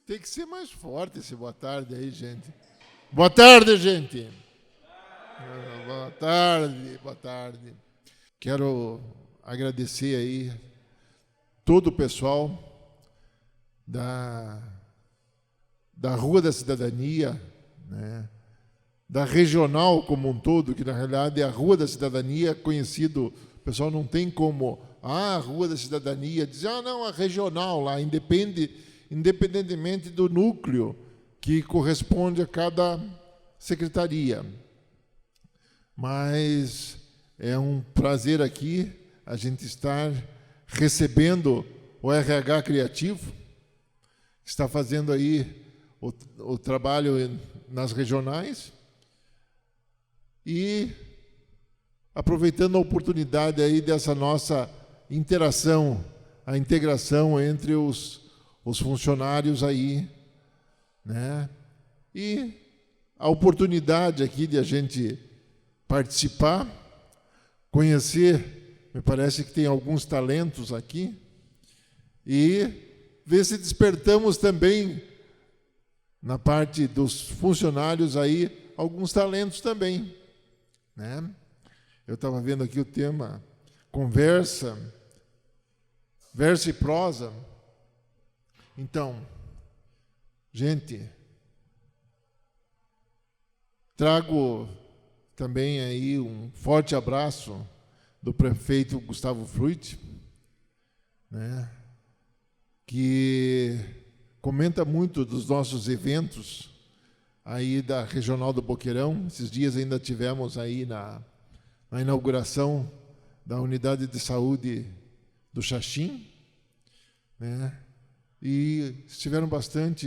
Tem que ser mais forte esse boa tarde aí, gente. Boa tarde, gente. Boa tarde, boa tarde. Quero agradecer aí todo o pessoal da Rua da Cidadania, né? Da regional como um todo, que na realidade é a Rua da Cidadania, conhecido, o pessoal não tem como, a Rua da Cidadania, dizer, não, a regional lá, independentemente do núcleo que corresponde a cada secretaria. Mas é um prazer aqui a gente estar recebendo o RH Criativo, que está fazendo aí o trabalho nas regionais, e aproveitando a oportunidade aí dessa nossa interação, a integração entre os funcionários aí, né? E a oportunidade aqui de a gente participar, conhecer, me parece que tem alguns talentos aqui, e ver se despertamos também, na parte dos funcionários aí, alguns talentos também, né? Eu estava vendo aqui o tema conversa, verso e prosa. Então, gente, trago também aí um forte abraço do prefeito Gustavo Fruit, né, que comenta muito dos nossos eventos aí da Regional do Boqueirão. Esses dias ainda tivemos aí na inauguração da Unidade de Saúde do Xaxim, né? E tiveram bastante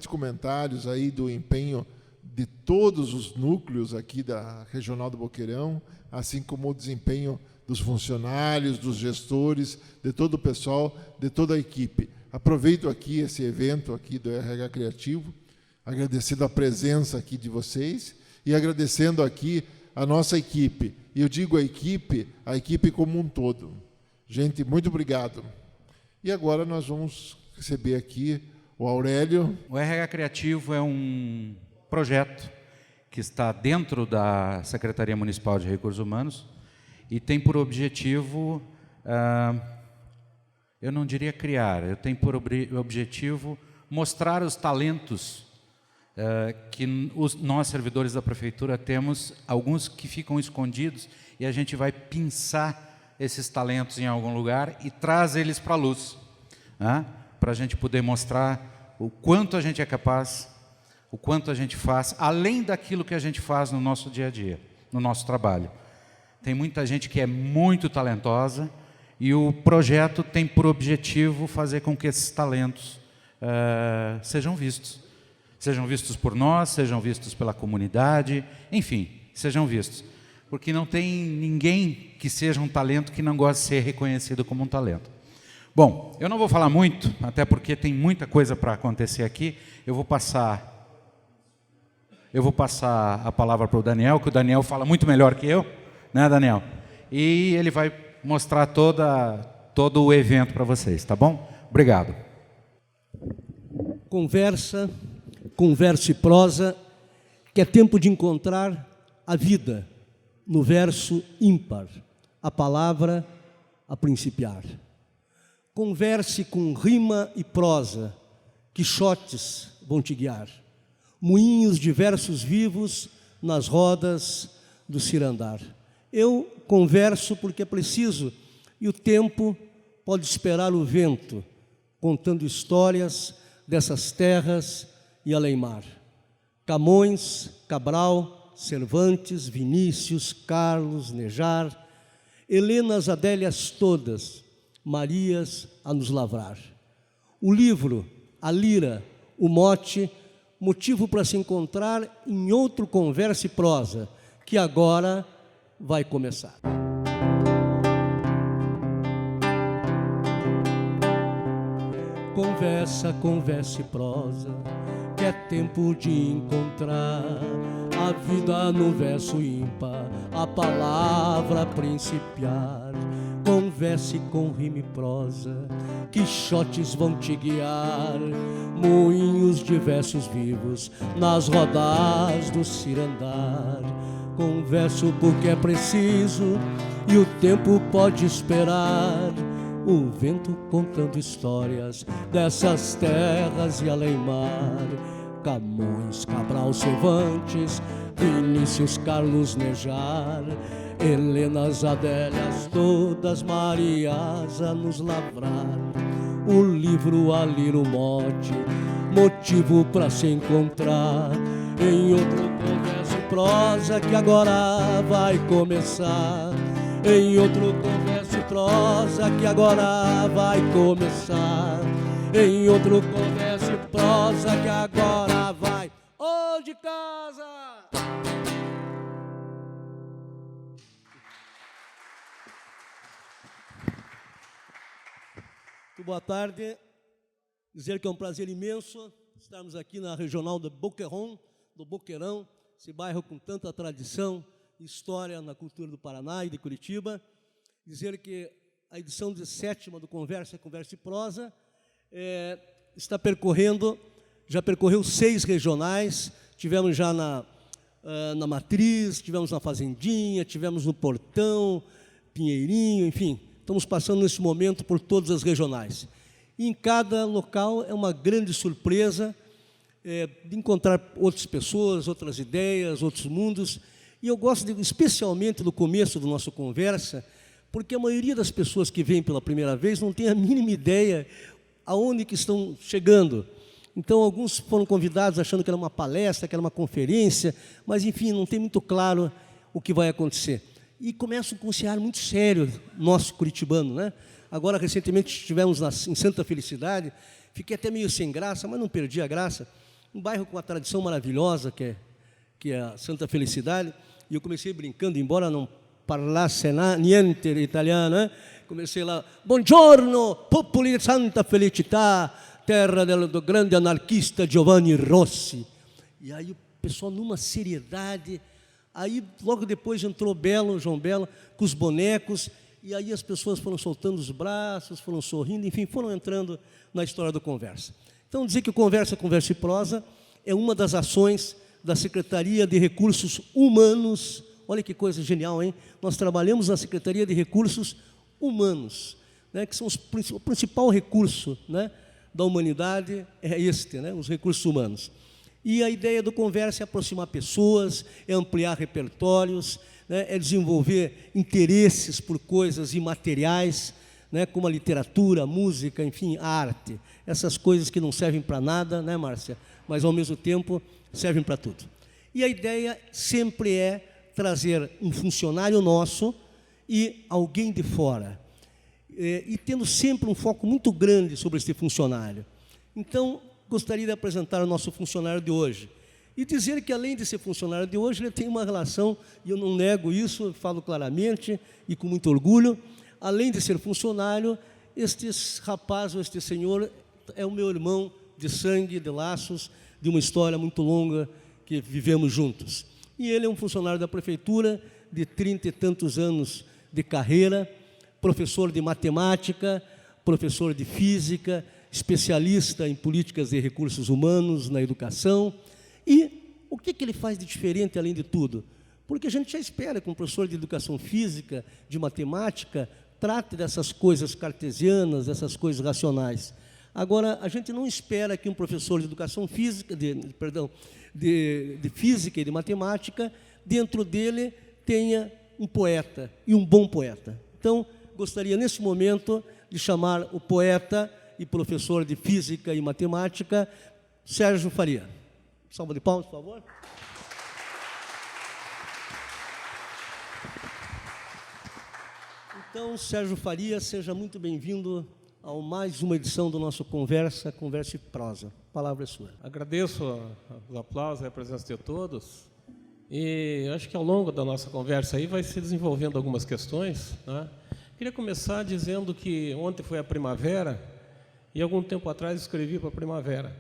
comentários aí do empenho de todos os núcleos aqui da Regional do Boqueirão, assim como o desempenho dos funcionários, dos gestores, de todo o pessoal, de toda a equipe. Aproveito aqui esse evento aqui do RH Criativo, agradecendo a presença aqui de vocês e agradecendo aqui a nossa equipe. E eu digo a equipe como um todo. Gente, muito obrigado. E agora nós vamos receber aqui o Aurélio. O RH Criativo é um projeto que está dentro da Secretaria Municipal de Recursos Humanos e tem por objetivo, eu não diria criar, eu tenho por objetivo mostrar os talentos que nós, servidores da Prefeitura, temos, alguns que ficam escondidos, e a gente vai pinçar esses talentos em algum lugar e traz eles para a luz, né? Para a gente poder mostrar o quanto a gente é capaz, o quanto a gente faz, além daquilo que a gente faz no nosso dia a dia, no nosso trabalho. Tem muita gente que é muito talentosa e o projeto tem por objetivo fazer com que esses talentos sejam vistos. Sejam vistos por nós, sejam vistos pela comunidade, enfim, sejam vistos. Porque não tem ninguém que seja um talento que não goste de ser reconhecido como um talento. Bom, eu não vou falar muito, até porque tem muita coisa para acontecer aqui. Eu vou passar a palavra para o Daniel, que o Daniel fala muito melhor que eu, né, Daniel? E ele vai mostrar todo o evento para vocês, tá bom? Obrigado. Conversa e prosa, que é tempo de encontrar a vida no verso ímpar, a palavra a principiar. Converse com rima e prosa, quixotes vão te guiar, moinhos de versos vivos nas rodas do cirandar. Eu converso porque é preciso, e o tempo pode esperar o vento, contando histórias dessas terras e além-mar. Camões, Cabral, Cervantes, Vinícius, Carlos, Nejar, Helenas, Adélias todas, Marias a nos lavrar. O livro, a lira, o mote, motivo para se encontrar em outro conversa e prosa, que agora vai começar. Conversa e prosa, que é tempo de encontrar a vida no verso ímpar, a palavra principiar. converse com rima e prosa, quixotes vão te guiar, moinhos de versos vivos nas rodas do cirandar. Converso porque é preciso e o tempo pode esperar, o vento contando histórias dessas terras e além-mar. Camões, Cabral, Cervantes, Vinícius, Carlos, Nejar, Helenas, Adélias, todas Marias a nos lavrar. O livro a ler o mote, motivo para se encontrar em outro converso e prosa que agora vai começar. Em outro converso e prosa que agora vai começar. Em outro converso e prosa que agora vai. Ô de casa! Muito boa tarde. Dizer que é um prazer imenso estarmos aqui na regional do Boqueirão, esse bairro com tanta tradição e história na cultura do Paraná e de Curitiba. Dizer que a edição 17ª do Conversa e Prosa está percorrendo, já percorreu 6 regionais, tivemos já na Matriz, tivemos na Fazendinha, tivemos no Portão, Pinheirinho, enfim, estamos passando nesse momento por todas as regionais. E em cada local é uma grande surpresa de encontrar outras pessoas, outras ideias, outros mundos. E eu gosto especialmente do começo do nosso Conversa, porque a maioria das pessoas que vêm pela primeira vez não tem a mínima ideia aonde que estão chegando. Então, alguns foram convidados achando que era uma palestra, que era uma conferência, mas, enfim, não tem muito claro o que vai acontecer. E começam com um cenário muito sério, nosso curitibano, né? Agora, recentemente, estivemos em Santa Felicidade, fiquei até meio sem graça, mas não perdi a graça. Um bairro com uma tradição maravilhosa, que é a Santa Felicidade, e eu comecei brincando, embora não parlasse niente italiano, né? Comecei lá, buongiorno, popoli di Santa Felicità, terra do grande anarquista Giovanni Rossi. E aí o pessoal numa seriedade, aí logo depois entrou João Belo, com os bonecos, e aí as pessoas foram soltando os braços, foram sorrindo, enfim, foram entrando na história do Conversa. Então, dizer que o Conversa e Prosa é uma das ações da Secretaria de Recursos Humanos. Olha que coisa genial, hein? Nós trabalhamos na Secretaria de Recursos Humanos, né, que são o principal recurso, né, da humanidade, é este, né, os recursos humanos. E a ideia do Conversa é aproximar pessoas, é ampliar repertórios, né, é desenvolver interesses por coisas imateriais, né, como a literatura, a música, enfim, a arte. Essas coisas que não servem para nada, né, Márcia? Mas, ao mesmo tempo, servem para tudo. E a ideia sempre é trazer um funcionário nosso e alguém de fora. E tendo sempre um foco muito grande sobre esse funcionário. Então, gostaria de apresentar o nosso funcionário de hoje. E dizer que, além de ser funcionário de hoje, ele tem uma relação, e eu não nego isso, falo claramente e com muito orgulho, além de ser funcionário, este rapaz, ou este senhor, é o meu irmão de sangue, de laços, de uma história muito longa que vivemos juntos. E ele é um funcionário da prefeitura, de 30 e tantos anos de carreira, professor de matemática, professor de física, especialista em políticas de recursos humanos, na educação. E o que ele faz de diferente, além de tudo? Porque a gente já espera que um professor de educação física, de matemática, trate dessas coisas cartesianas, dessas coisas racionais. Agora, a gente não espera que um professor de educação física, de física e de matemática, dentro dele tenha um poeta, e um bom poeta. Então, gostaria, nesse momento, de chamar o poeta e professor de física e matemática, Sérgio Faria. Salva de palmas, por favor. Então, Sérgio Faria, seja muito bem-vindo a mais uma edição do nosso Conversa e Prosa. A palavra é sua. Agradeço os aplausos e a presença de todos. E acho que ao longo da nossa conversa aí vai se desenvolvendo algumas questões, né? Queria começar dizendo que ontem foi a primavera e algum tempo atrás escrevi para a primavera.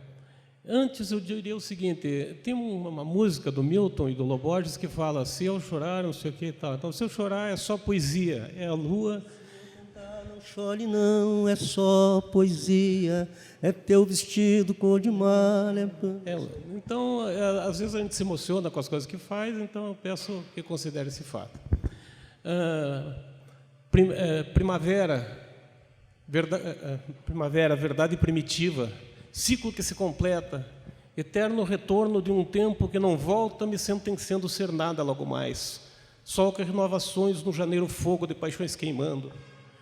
Antes eu diria o seguinte, tem uma música do Milton e do Loborges que fala, se eu chorar, não sei o que e tal. Então, se eu chorar é só poesia, é a lua chore não é só poesia, é teu vestido cor de malha. Então, às vezes a gente se emociona com as coisas que faz, então eu peço que considere esse fato. Primavera, verdade primitiva, ciclo que se completa, eterno retorno de um tempo que não volta, me sentenciando ser nada logo mais. Sol que renovações no janeiro, fogo de paixões queimando,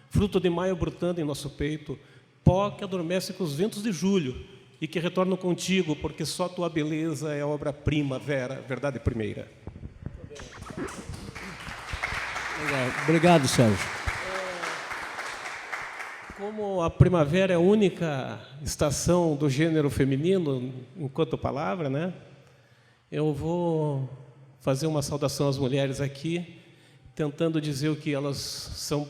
fruto de maio brotando em nosso peito, pó que adormece com os ventos de julho e que retorno contigo, porque só tua beleza é obra-prima, verdade primeira. Legal. Obrigado, Sérgio. Como a primavera é a única estação do gênero feminino, enquanto palavra, né? Eu vou fazer uma saudação às mulheres aqui, tentando dizer o que elas são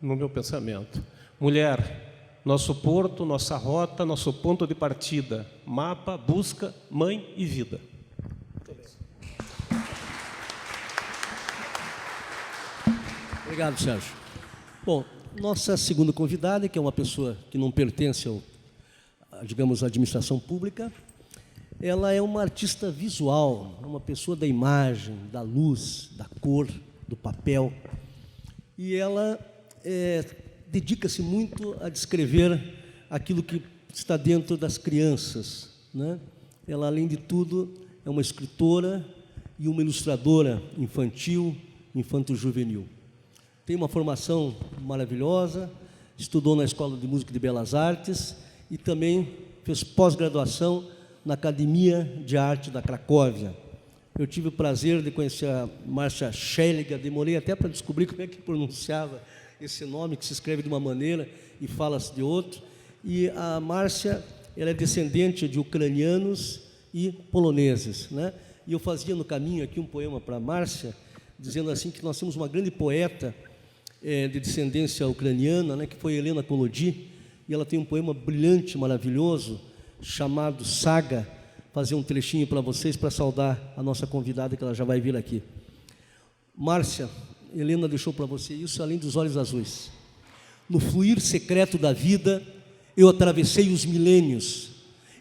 no meu pensamento. Mulher, nosso porto, nossa rota, nosso ponto de partida, mapa, busca, mãe e vida. Obrigado, Sérgio. Bom, nossa segunda convidada, que é uma pessoa que não pertence digamos, à administração pública, ela é uma artista visual, uma pessoa da imagem, da luz, da cor, do papel. E ela dedica-se muito a descrever aquilo que está dentro das crianças, né? Ela, além de tudo, é uma escritora e uma ilustradora infantil, infanto-juvenil. Tem uma formação maravilhosa, estudou na Escola de Música e de Belas Artes e também fez pós-graduação na Academia de Arte da Cracóvia. Eu tive o prazer de conhecer a Márcia Schelliger, demorei até para descobrir como é que pronunciava esse nome, que se escreve de uma maneira e fala-se de outro. E a Márcia, ela é descendente de ucranianos e poloneses, né? E eu fazia no caminho aqui um poema para a Márcia, dizendo assim que nós temos uma grande poeta de descendência ucraniana, né, que foi Helena Kolodi, e ela tem um poema brilhante, maravilhoso, chamado Saga. Fazer um trechinho para vocês, para saudar a nossa convidada, que ela já vai vir aqui. Márcia, Helena deixou para você isso, além dos olhos azuis. No fluir secreto da vida, eu atravessei os milênios.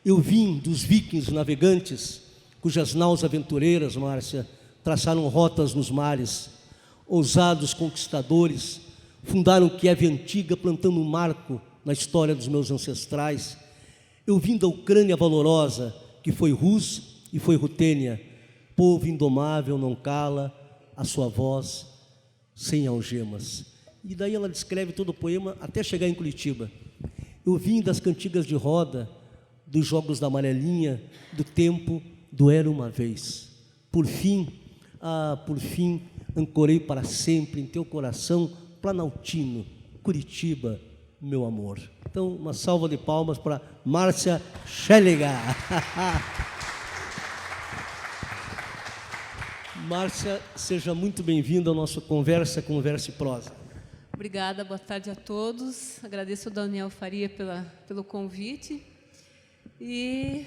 Eu vim dos vikings navegantes, cujas naus aventureiras, Márcia, traçaram rotas nos mares. Ousados conquistadores fundaram Kiev antiga, plantando um marco na história dos meus ancestrais. Eu vim da Ucrânia valorosa, que foi Rus e foi Rutênia. Povo indomável não cala a sua voz sem algemas. E daí ela descreve todo o poema até chegar em Curitiba. Eu vim das cantigas de roda, dos jogos da amarelinha, do tempo do era uma vez. Por fim, ancorei para sempre em teu coração planaltino, Curitiba, meu amor. Então, uma salva de palmas para Márcia Schelliger. Márcia, seja muito bem-vinda à nossa conversa e prosa. Obrigada, boa tarde a todos. Agradeço ao Daniel Faria pelo convite. E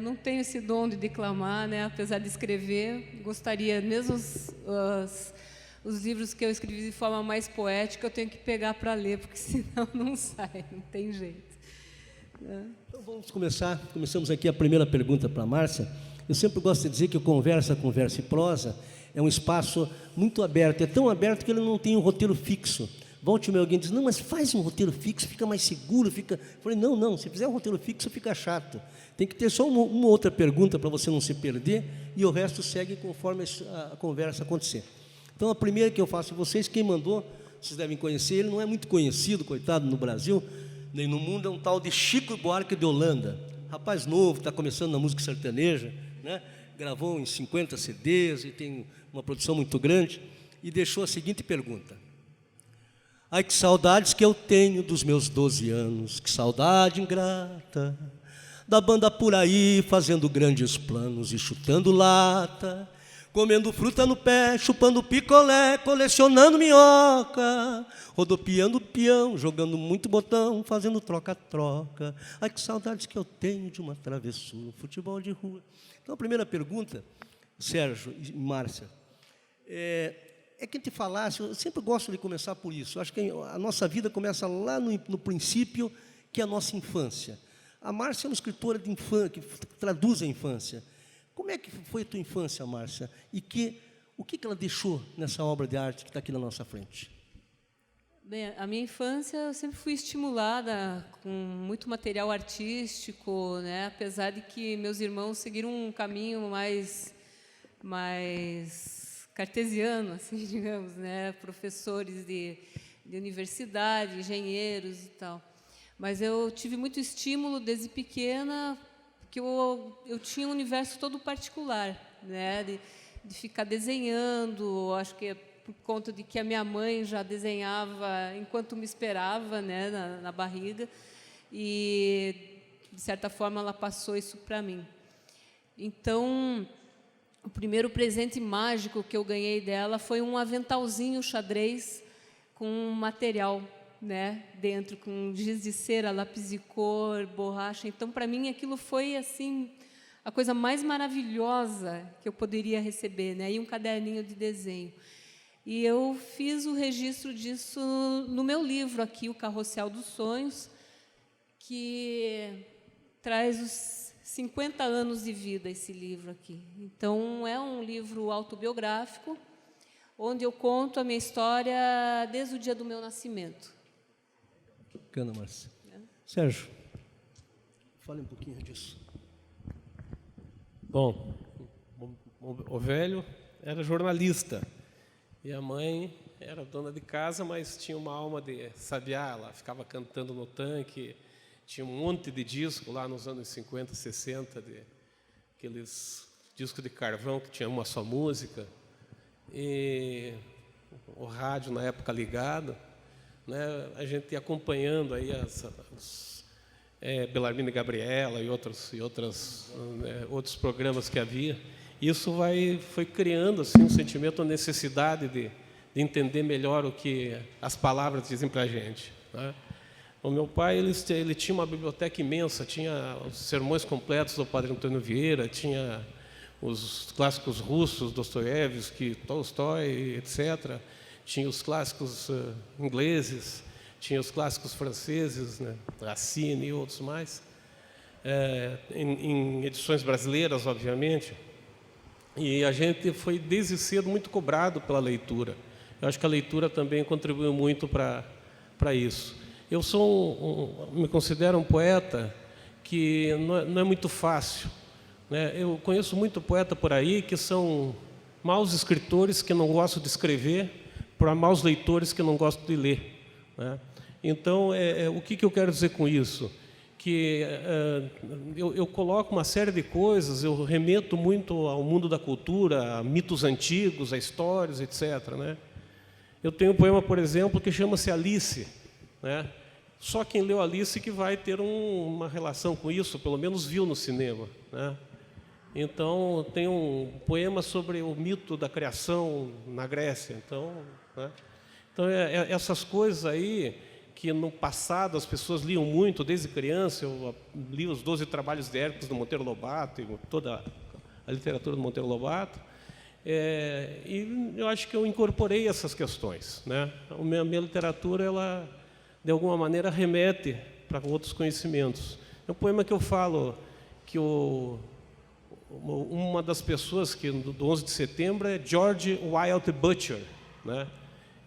não tenho esse dom de declamar, né? Apesar de escrever, gostaria, mesmo os livros que eu escrevi de forma mais poética, eu tenho que pegar para ler, porque senão não sai, não tem jeito. Então vamos começar. Começamos aqui a primeira pergunta para a Márcia. Eu sempre gosto de dizer que o Conversa e Prosa é um espaço muito aberto, é tão aberto que ele não tem um roteiro fixo. Volte-me alguém diz, não, mas faz um roteiro fixo, fica mais seguro, fica... Eu falei, não, se fizer um roteiro fixo fica chato. Tem que ter só uma outra pergunta para você não se perder e o resto segue conforme a conversa acontecer. Então, a primeira que eu faço a vocês, quem mandou, vocês devem conhecer, ele não é muito conhecido, coitado, no Brasil, nem no mundo, é um tal de Chico Buarque de Holanda. Rapaz novo, está começando na música sertaneja, né? Gravou em 50 CDs e tem uma produção muito grande, e deixou a seguinte pergunta. Ai, que saudades que eu tenho dos meus 12 anos, que saudade ingrata, da banda por aí fazendo grandes planos e chutando lata, comendo fruta no pé, chupando picolé, colecionando minhoca, rodopiando peão, jogando muito botão, fazendo troca-troca. Ai, que saudades que eu tenho de uma travessura, futebol de rua. Então, a primeira pergunta, Sérgio e Márcia, é que a gente falasse, eu sempre gosto de começar por isso, eu acho que a nossa vida começa lá no princípio, que é a nossa infância. A Márcia é uma escritora de infância, que traduz a infância. Como é que foi a tua infância, Márcia? E o que ela deixou nessa obra de arte que está aqui na nossa frente? Bem, a minha infância eu sempre fui estimulada com muito material artístico, né? Apesar de que meus irmãos seguiram um caminho mais cartesiano, assim, digamos, né? Professores de universidade, engenheiros e tal. Mas eu tive muito estímulo desde pequena, porque eu tinha um universo todo particular, né? De ficar desenhando, acho que por conta de que a minha mãe já desenhava enquanto me esperava, né, na barriga, e, de certa forma, ela passou isso para mim. Então, o primeiro presente mágico que eu ganhei dela foi um aventalzinho xadrez com material, né, dentro, com giz de cera, lápis de cor, borracha. Então, para mim, aquilo foi, assim, a coisa mais maravilhosa que eu poderia receber, né, e um caderninho de desenho. E eu fiz o registro disso no meu livro aqui, O Carrossel dos Sonhos, que traz os 50 anos de vida, esse livro aqui. Então, é um livro autobiográfico, onde eu conto a minha história desde o dia do meu nascimento. Bacana, Márcia. Sérgio, fale um pouquinho disso. Bom, o velho era jornalista. E a mãe era dona de casa, mas tinha uma alma de sabiá. Ela ficava cantando no tanque. Tinha um monte de disco lá nos anos 50, 60, aqueles discos de carvão que tinha uma só música. E o rádio, na época, ligado. Né, a gente ia acompanhando aí Belarmino e Gabriela e outros programas que havia. Isso foi criando assim, um sentimento, uma necessidade de entender melhor o que as palavras dizem para a gente. Né? O meu pai ele tinha uma biblioteca imensa, tinha os sermões completos do Padre Antônio Vieira, tinha os clássicos russos, Dostoiévski, Tolstói, etc. Tinha os clássicos ingleses, tinha os clássicos franceses, né? Racine e outros mais, em edições brasileiras, obviamente. E a gente foi, desde cedo, muito cobrado pela leitura. Eu acho que a leitura também contribuiu muito para isso. Eu me considero um poeta que não é muito fácil. Né? Eu conheço muito poeta por aí que são maus escritores que não gostam de escrever, para maus leitores que não gostam de ler. Né? Então, o que eu quero dizer com isso? Que eu coloco uma série de coisas, eu remeto muito ao mundo da cultura, a mitos antigos, a histórias, etc. Né? Eu tenho um poema, por exemplo, que chama-se Alice. Né? Só quem leu Alice que vai ter uma relação com isso, pelo menos viu no cinema. Né? Então, tem um poema sobre o mito da criação na Grécia. Então, né? Essas coisas aí, que no passado as pessoas liam muito, desde criança. Eu li os 12 trabalhos de Hércules do Monteiro Lobato, e toda a literatura do Monteiro Lobato, e eu acho que eu incorporei essas questões. Né? A minha literatura, ela, de alguma maneira, remete para outros conhecimentos. É um poema que eu falo que uma das pessoas do 11 de setembro é George Wilde Butcher, né?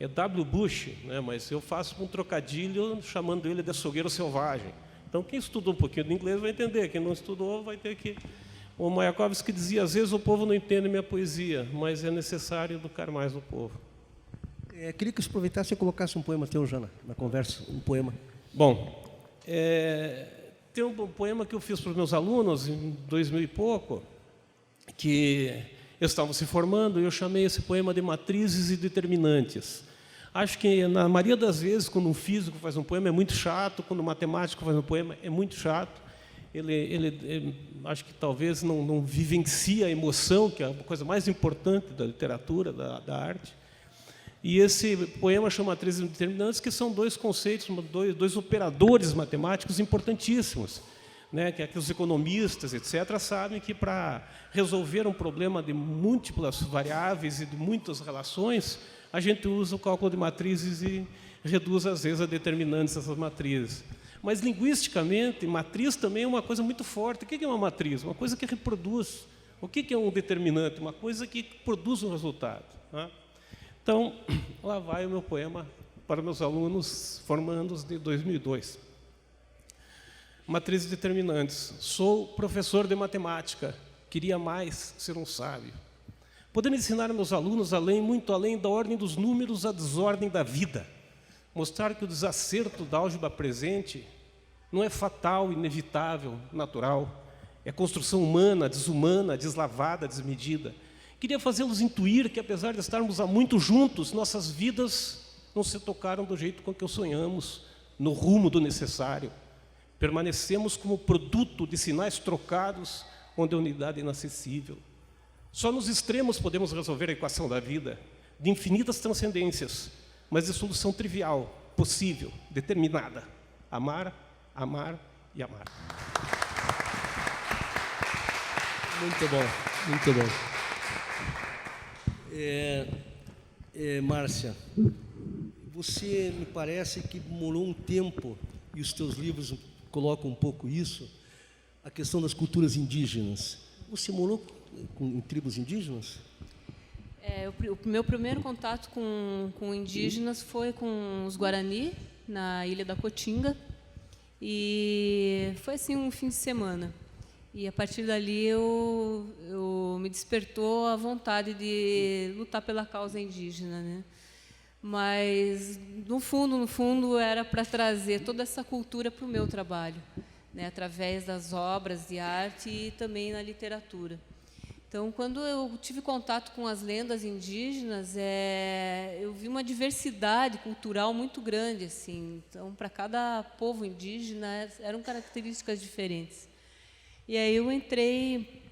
É W. Bush, né? Mas eu faço um trocadilho chamando ele de açougueiro selvagem. Então, quem estudou um pouquinho de inglês vai entender, quem não estudou vai ter que... O Mayakovsky dizia, às vezes o povo não entende minha poesia, mas é necessário educar mais o povo. Queria que você aproveitasse e colocasse um poema teu, Jana, na conversa, um poema. Bom, tem um poema que eu fiz para os meus alunos em 2000 e pouco, que eles estavam se formando, e eu chamei esse poema de Matrizes e Determinantes. Acho que, na maioria das vezes, quando um físico faz um poema, é muito chato, quando um matemático faz um poema, é muito chato. Ele acho que talvez não vivencia a emoção, que é a coisa mais importante da literatura, da arte. E esse poema chama Matrizes e Determinantes, que são dois conceitos, dois operadores matemáticos importantíssimos, né, que os economistas, etc., sabem que para resolver um problema de múltiplas variáveis e de muitas relações, a gente usa o cálculo de matrizes e reduz, às vezes, a determinantes dessas matrizes. Mas, linguisticamente, matriz também é uma coisa muito forte. O que é uma matriz? Uma coisa que reproduz. O que é um determinante? Uma coisa que produz um resultado. Né? Então, lá vai o meu poema para meus alunos formandos de 2002. Matrizes determinantes. Sou professor de matemática. Queria mais ser um sábio. Podendo ensinar a meus alunos muito além da ordem dos números à desordem da vida. Mostrar que o desacerto da álgebra presente não é fatal, inevitável, natural. É construção humana, desumana, deslavada, desmedida. Queria fazê-los intuir que, apesar de estarmos há muito juntos, nossas vidas não se tocaram do jeito com que sonhamos, no rumo do necessário. Permanecemos como produto de sinais trocados, onde a unidade é inacessível. Só nos extremos podemos resolver a equação da vida, de infinitas transcendências, mas de solução trivial, possível, determinada. Amar, amar e amar. Muito bom, muito bom. Márcia, você me parece que morou um tempo, e os teus livros colocam um pouco isso, a questão das culturas indígenas. Você morou em tribos indígenas? O meu primeiro contato com indígenas foi com os Guarani, na Ilha da Cotinga, e foi assim um fim de semana. E a partir dali eu me despertou a vontade de lutar pela causa indígena, né? Mas no fundo era para trazer toda essa cultura para o meu trabalho, né? Através das obras de arte e também na literatura. Então, quando eu tive contato com as lendas indígenas, eu vi uma diversidade cultural muito grande, assim. Então, para cada povo indígena eram características diferentes. E aí eu entrei,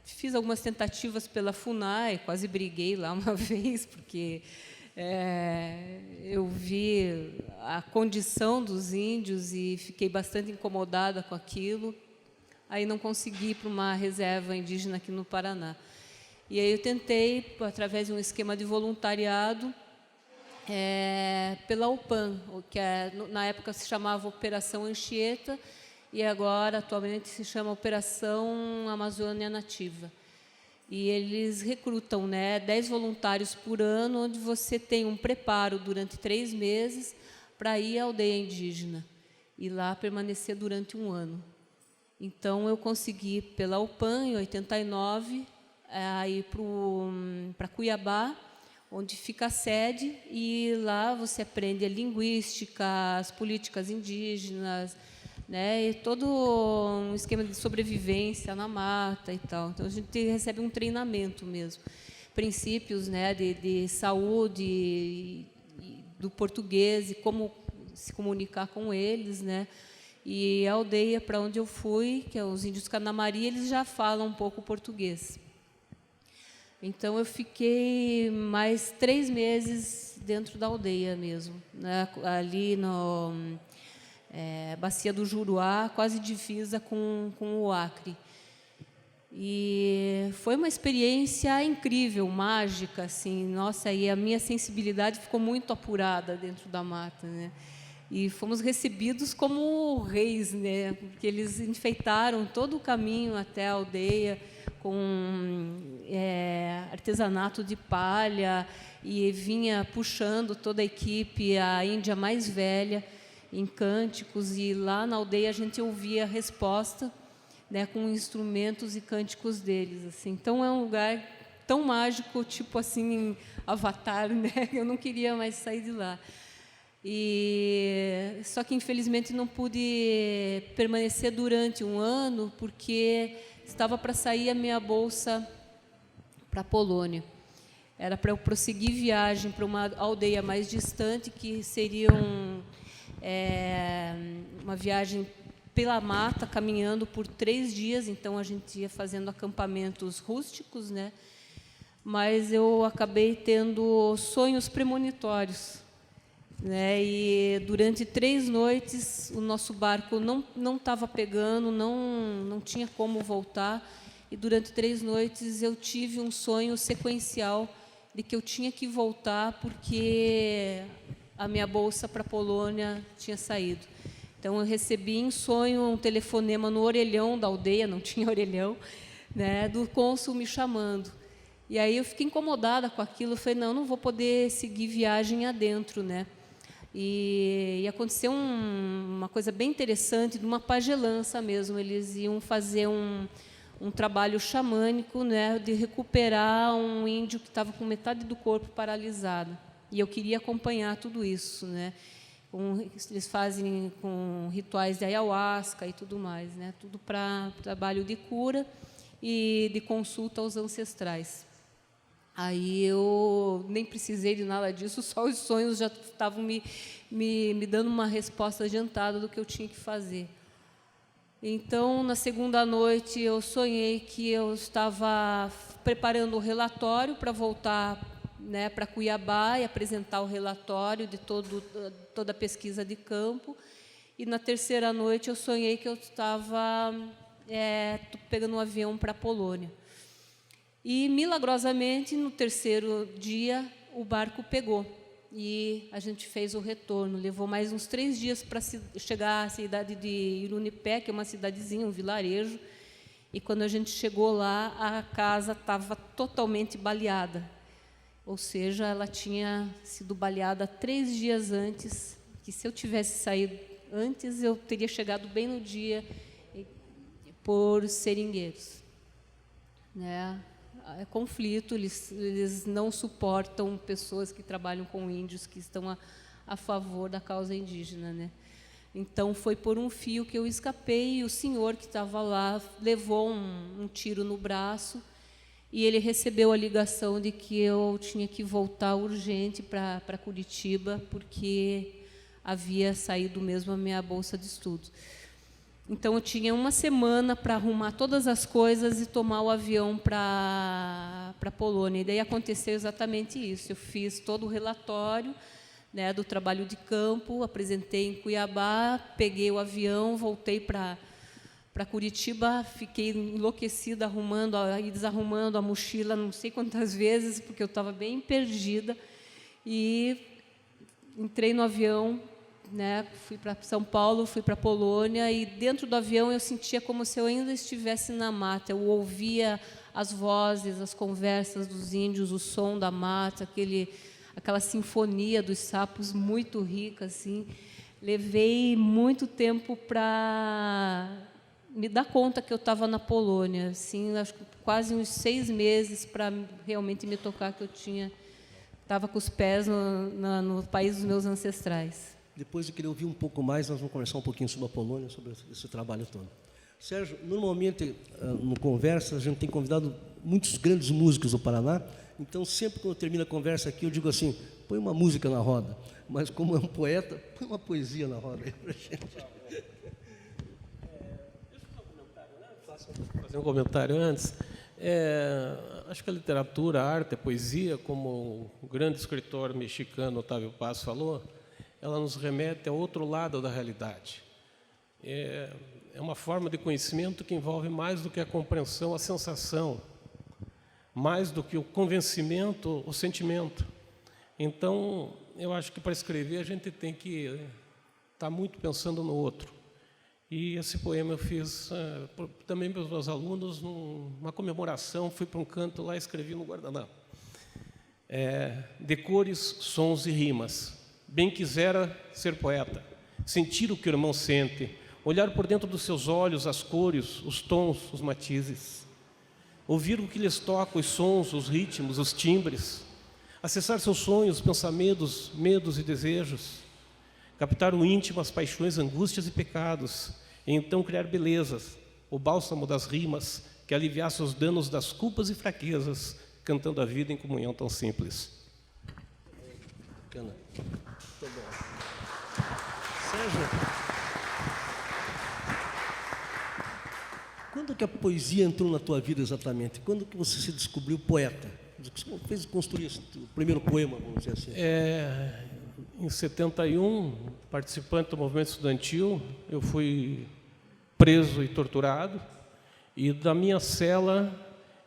fiz algumas tentativas pela FUNAI, quase briguei lá uma vez, porque eu vi a condição dos índios e fiquei bastante incomodada com aquilo. Aí não consegui ir para uma reserva indígena aqui no Paraná. E aí eu tentei, através de um esquema de voluntariado, pela UPAN, que na época se chamava Operação Anchieta, e agora, atualmente, se chama Operação Amazônia Nativa. E eles recrutam 10 voluntários por ano, onde você tem um preparo durante 3 meses para ir à aldeia indígena e lá permanecer durante 1 ano. Então, eu consegui, pela UPAN, em 89, ir para Cuiabá, onde fica a sede, e lá você aprende a linguística, as políticas indígenas, né, e todo um esquema de sobrevivência na mata e tal. Então, a gente recebe um treinamento mesmo. Princípios, né, de saúde, do português e como se comunicar com eles, né. E a aldeia para onde eu fui, que é os índios Canamari, eles já falam um pouco português. Então, eu fiquei mais 3 meses dentro da aldeia mesmo, né, ali no Bacia do Juruá, quase divisa com o Acre. E foi uma experiência incrível, mágica, assim. Nossa, e a minha sensibilidade ficou muito apurada dentro da mata, né? E fomos recebidos como reis, né? Porque eles enfeitaram todo o caminho até a aldeia com artesanato de palha, e vinha puxando toda a equipe, a índia mais velha, em cânticos, e lá na aldeia a gente ouvia a resposta, né, com instrumentos e cânticos deles, assim. Então é um lugar tão mágico, tipo assim, Avatar, né? Eu não queria mais sair de lá. Só que infelizmente não pude permanecer durante 1 ano, porque estava para sair a minha bolsa para a Polônia. Era para eu prosseguir viagem para uma aldeia mais distante, que seria uma viagem pela mata, caminhando por 3 dias. Então a gente ia fazendo acampamentos rústicos, né? Mas eu acabei tendo sonhos premonitórios, né? E durante 3 noites o nosso barco não estava pegando, não tinha como voltar. E durante 3 noites eu tive um sonho sequencial de que eu tinha que voltar porque a minha bolsa para a Polônia tinha saído. Então, eu recebi em sonho um telefonema no orelhão da aldeia, não tinha orelhão, né, do cônsul me chamando. E aí eu fiquei incomodada com aquilo, eu falei, não vou poder seguir viagem adentro, né? E aconteceu uma coisa bem interessante, de uma pagelança mesmo, eles iam fazer um trabalho xamânico, né, de recuperar um índio que estava com metade do corpo paralisado. E eu queria acompanhar tudo isso, né? Eles fazem com rituais de ayahuasca e tudo mais, né? Tudo para trabalho de cura e de consulta aos ancestrais. Aí eu nem precisei de nada disso, só os sonhos já estavam me dando uma resposta adiantada do que eu tinha que fazer. Então, na segunda noite, eu sonhei que eu estava preparando o relatório para voltar, né, para Cuiabá e apresentar o relatório de toda a pesquisa de campo. E na terceira noite, eu sonhei que eu estava pegando um avião para a Polônia. E, milagrosamente, no terceiro dia, o barco pegou. E a gente fez o retorno. Levou mais uns 3 dias para chegar à cidade de Irunipé, que é uma cidadezinha, um vilarejo. E, quando a gente chegou lá, a casa estava totalmente baleada. Ou seja, ela tinha sido baleada 3 dias antes, que se eu tivesse saído antes, eu teria chegado bem no dia por seringueiros. Né? É conflito, eles não suportam pessoas que trabalham com índios, que estão a favor da causa indígena, né? Então, foi por um fio que eu escapei, e o senhor que estava lá levou um tiro no braço, e ele recebeu a ligação de que eu tinha que voltar urgente para Curitiba, porque havia saído mesmo a minha bolsa de estudos. Então, eu tinha uma semana para arrumar todas as coisas e tomar o avião para a Polônia. E daí aconteceu exatamente isso. Eu fiz todo o relatório, né, do trabalho de campo, apresentei em Cuiabá, peguei o avião, voltei para Curitiba, fiquei enlouquecida, arrumando e desarrumando a mochila não sei quantas vezes, porque eu estava bem perdida. E entrei no avião, né, fui para São Paulo, fui para a Polônia, e dentro do avião eu sentia como se eu ainda estivesse na mata. Eu ouvia as vozes, as conversas dos índios, o som da mata, aquela sinfonia dos sapos muito rica, assim. Levei muito tempo para me dar conta que eu estava na Polônia, assim, acho que quase uns 6 meses para realmente me tocar que eu estava com os pés no país dos meus ancestrais. Depois eu queria ouvir um pouco mais, nós vamos conversar um pouquinho sobre a Polônia, sobre esse trabalho todo. Sérgio, normalmente, no Conversa, a gente tem convidado muitos grandes músicos do Paraná, então sempre quando termina a conversa aqui, eu digo assim, põe uma música na roda, mas como é um poeta, põe uma poesia na roda aí para a gente. Fazer um comentário antes. Acho que a literatura, a arte, a poesia, como o grande escritor mexicano Otávio Paz falou, ela nos remete ao outro lado da realidade. É uma forma de conhecimento que envolve mais do que a compreensão, a sensação, mais do que o convencimento, o sentimento. Então, eu acho que para escrever a gente tem que estar muito pensando no outro. E esse poema eu fiz também para os meus alunos, numa comemoração, fui para um canto lá e escrevi no guardanapo. De cores, sons e rimas. Bem quisera ser poeta, sentir o que o irmão sente, olhar por dentro dos seus olhos as cores, os tons, os matizes, ouvir o que lhes toca, os sons, os ritmos, os timbres, acessar seus sonhos, pensamentos, medos e desejos, captar o íntimo, as paixões, angústias e pecados, e então criar belezas, o bálsamo das rimas, que aliviasse os danos das culpas e fraquezas, cantando a vida em comunhão tão simples. Bacana. Muito bom. Sérgio, quando que a poesia entrou na tua vida exatamente? Quando que você se descobriu poeta? Como fez construir o primeiro poema, vamos dizer assim? Em 71, participante do movimento estudantil, eu fui preso e torturado, e da minha cela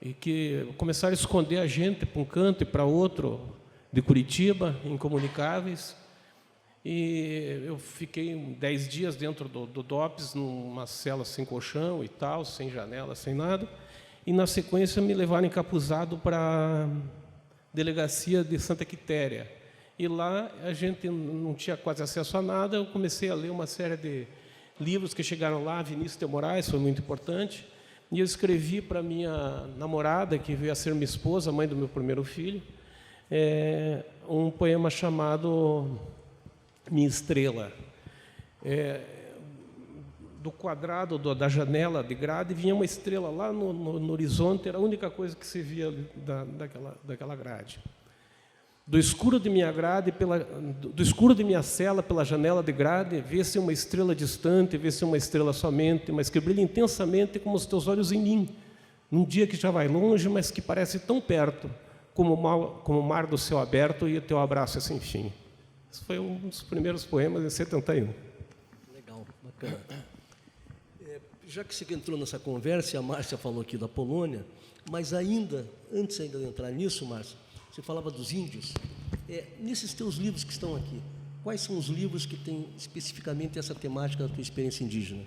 e que começaram a esconder a gente para um canto e para outro de Curitiba, incomunicáveis. E eu fiquei 10 dias dentro do DOPS, numa cela sem colchão e tal, sem janela, sem nada. E, na sequência, me levaram encapuzado para a delegacia de Santa Quitéria. E lá a gente não tinha quase acesso a nada. Eu comecei a ler uma série de livros que chegaram lá. Vinícius de Moraes foi muito importante. E eu escrevi para minha namorada, que veio a ser minha esposa, mãe do meu primeiro filho, um poema chamado Minha Estrela. Do quadrado da janela de grade vinha uma estrela lá no horizonte, era a única coisa que se via daquela grade. Do escuro de minha grade, do escuro de minha cela, pela janela de grade, vê-se uma estrela distante, vê-se uma estrela somente, mas que brilha intensamente como os teus olhos em mim, num dia que já vai longe, mas que parece tão perto, como o mar do céu aberto e o teu abraço é sem fim. Esse foi um dos primeiros poemas em 71. Legal, bacana. Já que você entrou nessa conversa, a Márcia falou aqui da Polônia, mas antes de entrar nisso, Márcia, você falava dos índios. Nesses teus livros que estão aqui, quais são os livros que têm especificamente essa temática da tua experiência indígena?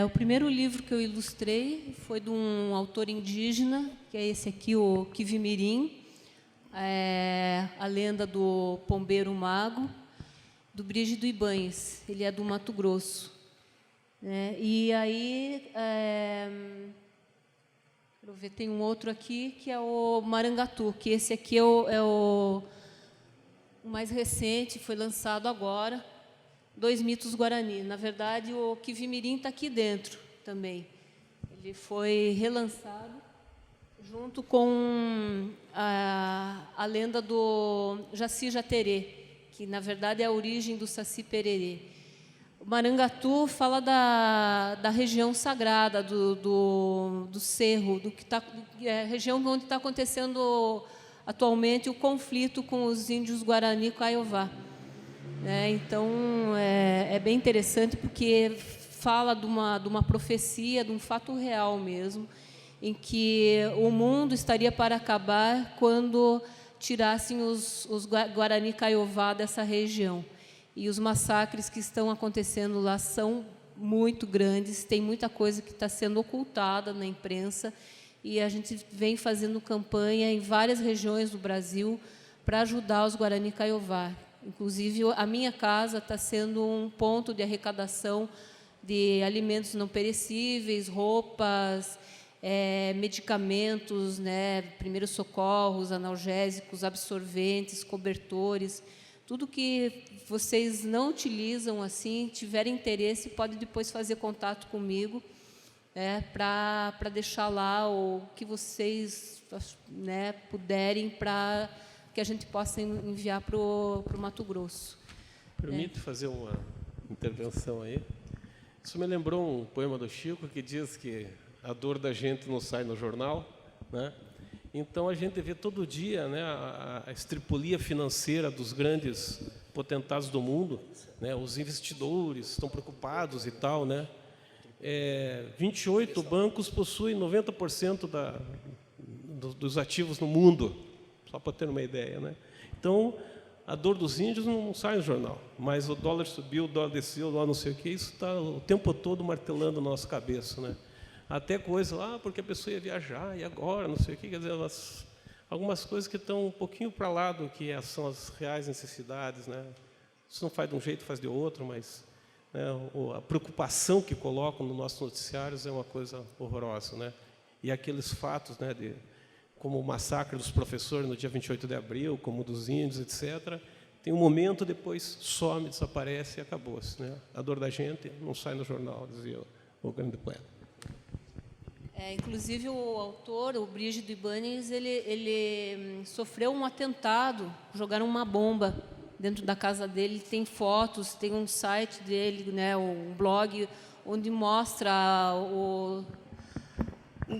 O primeiro livro que eu ilustrei foi de um autor indígena, que é esse aqui, o Quivimirim, a lenda do Pombeiro Mago, do Brígido Ibáñez. Ele é do Mato Grosso. E aí, quero ver, tem um outro aqui, que é o Marangatu, que esse aqui é o mais recente, foi lançado agora, 2 mitos Guarani. Na verdade, o Quivimirim está aqui dentro também. Ele foi relançado junto com a lenda do Jaci Jaterê, que, na verdade, é a origem do Saci Pererê. O Marangatu fala da região sagrada, do cerro, região onde está acontecendo atualmente o conflito com os índios Guarani Kaiowá. Então, é bem interessante, porque fala de uma profecia, de um fato real mesmo, em que o mundo estaria para acabar quando tirassem os Guarani Kaiowá dessa região. E os massacres que estão acontecendo lá são muito grandes, tem muita coisa que está sendo ocultada na imprensa, e a gente vem fazendo campanha em várias regiões do Brasil para ajudar os Guarani Kaiowá. Inclusive, a minha casa está sendo um ponto de arrecadação de alimentos não perecíveis, roupas, medicamentos, primeiros socorros, analgésicos, absorventes, cobertores. Tudo que vocês não utilizam, assim, tiverem interesse, pode depois fazer contato comigo, para deixar lá o que vocês puderem, para que a gente possa enviar para o Mato Grosso. Permite fazer uma intervenção aí? Isso me lembrou um poema do Chico que diz que a dor da gente não sai no jornal, né? Então, a gente vê todo dia, a estripulia financeira dos grandes potentados do mundo, os investidores estão preocupados e tal. 28 bancos possuem 90% dos ativos no mundo, só para ter uma ideia. Então, a dor dos índios não sai no jornal, mas o dólar subiu, o dólar desceu, o dólar não sei o quê, isso está o tempo todo martelando na nossa cabeça. Até coisa porque a pessoa ia viajar, e agora, não sei o quê, quer dizer, algumas coisas que estão um pouquinho para lá do que são as reais necessidades. Isso não faz de um jeito, faz de outro, mas a preocupação que colocam nos nossos noticiários é uma coisa horrorosa. E aqueles fatos, como o massacre dos professores no dia 28 de abril, como o dos índios, etc., tem um momento, depois some, desaparece e acabou-se. A dor da gente não sai no jornal, dizia o grande poeta. Inclusive, o autor, o Brígido Ibáñez, ele sofreu um atentado, jogaram uma bomba dentro da casa dele, tem fotos, tem um site dele, um blog, onde mostra o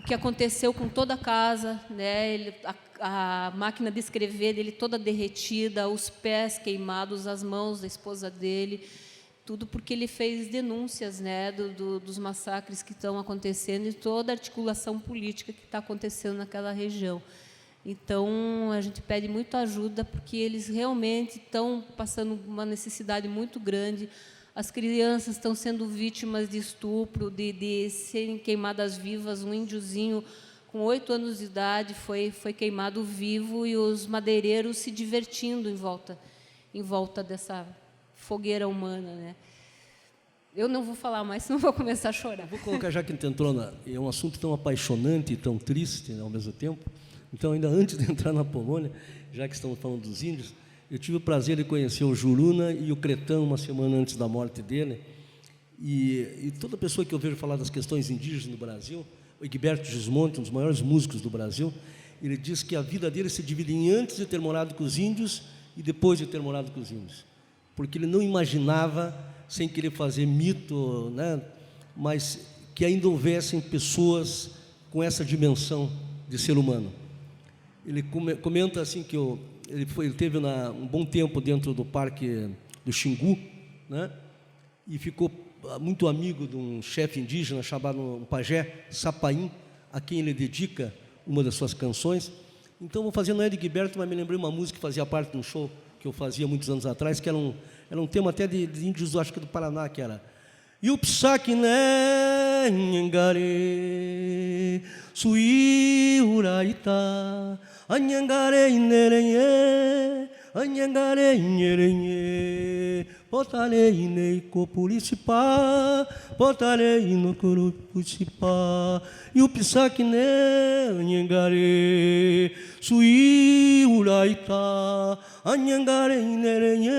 que aconteceu com toda a casa, a máquina de escrever dele toda derretida, os pés queimados, as mãos da esposa dele. tudo porque ele fez denúncias, né, dos massacres que estão acontecendo e toda a articulação política que está acontecendo naquela região. Então, a gente pede muito ajuda, porque eles realmente estão passando uma necessidade muito grande. As crianças estão sendo vítimas de estupro, de serem queimadas vivas. Um índiozinho com 8 anos de idade foi queimado vivo, e os madeireiros se divertindo em volta dessa fogueira humana, né? Eu não vou falar mais, senão vou começar a chorar. Vou colocar, já que a gente entrou é um assunto tão apaixonante e tão triste, né, ao mesmo tempo. Então, ainda antes de entrar na Polônia, já que estamos falando dos índios, eu tive o prazer de conhecer o Juruna e o Cretão uma semana antes da morte dele. E toda pessoa que eu vejo falar das questões indígenas no Brasil, o Egberto Gismonti, um dos maiores músicos do Brasil, ele diz que a vida dele se divide em antes de ter morado com os índios e depois de ter morado com os índios. Porque ele não imaginava, sem querer fazer mito, né, mas que ainda houvessem pessoas com essa dimensão de ser humano. Ele comenta assim que ele teve um bom tempo dentro do Parque do Xingu, né, e ficou muito amigo de um chefe indígena chamado um pajé, Sapaim, a quem ele dedica uma das suas canções. Então, vou fazer, não é de Gilberto, mas me lembrei uma música que fazia parte de um show que eu fazia muitos anos atrás, que era um tema até de índios, acho que do Paraná, que era Yupsakiné Nhangare Sui Uraita Anhangare Inerenye Anhangare Inerenye Potare Inei Kopuricipa Potare Inokurupicipa Yupsakiné Nhangare Sui Uraita Anhangare Inerenye.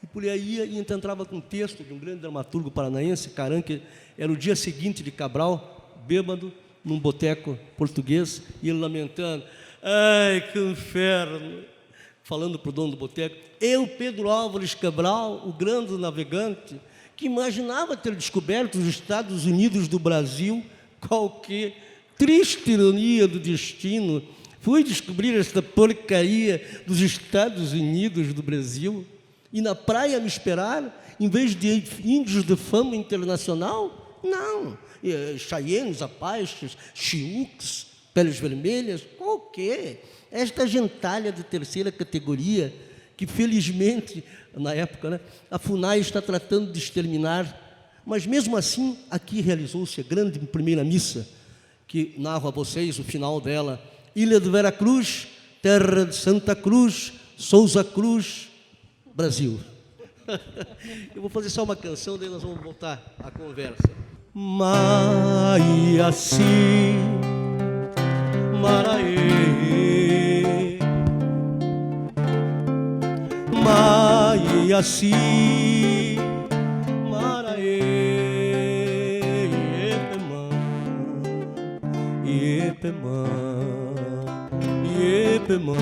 E por aí então entrava com um texto de um grande dramaturgo paranaense, Caran, que era o dia seguinte de Cabral, bêbado, num boteco português, e ele lamentando: ai, que inferno! Falando para o dono do boteco, eu, Pedro Álvares Cabral, o grande navegante, que imaginava ter descoberto os Estados Unidos do Brasil, qualquer triste ironia do destino, fui descobrir esta porcaria dos Estados Unidos do Brasil, e na praia me esperar, em vez de índios de fama internacional? Não. Cheyennes, Apaches, Chiuques, peles vermelhas, qualquer. Esta gentalha de terceira categoria, que felizmente, na época, né, a FUNAI está tratando de exterminar, mas mesmo assim, aqui realizou-se a grande primeira missa, que narro a vocês o final dela: Ilha de Veracruz, terra de Santa Cruz, Souza Cruz, Brasil. Eu vou fazer só uma canção, daí nós vamos voltar à conversa. Maiaci, Maraê, Maiaci, Maraê, Iepemã, Iepemã,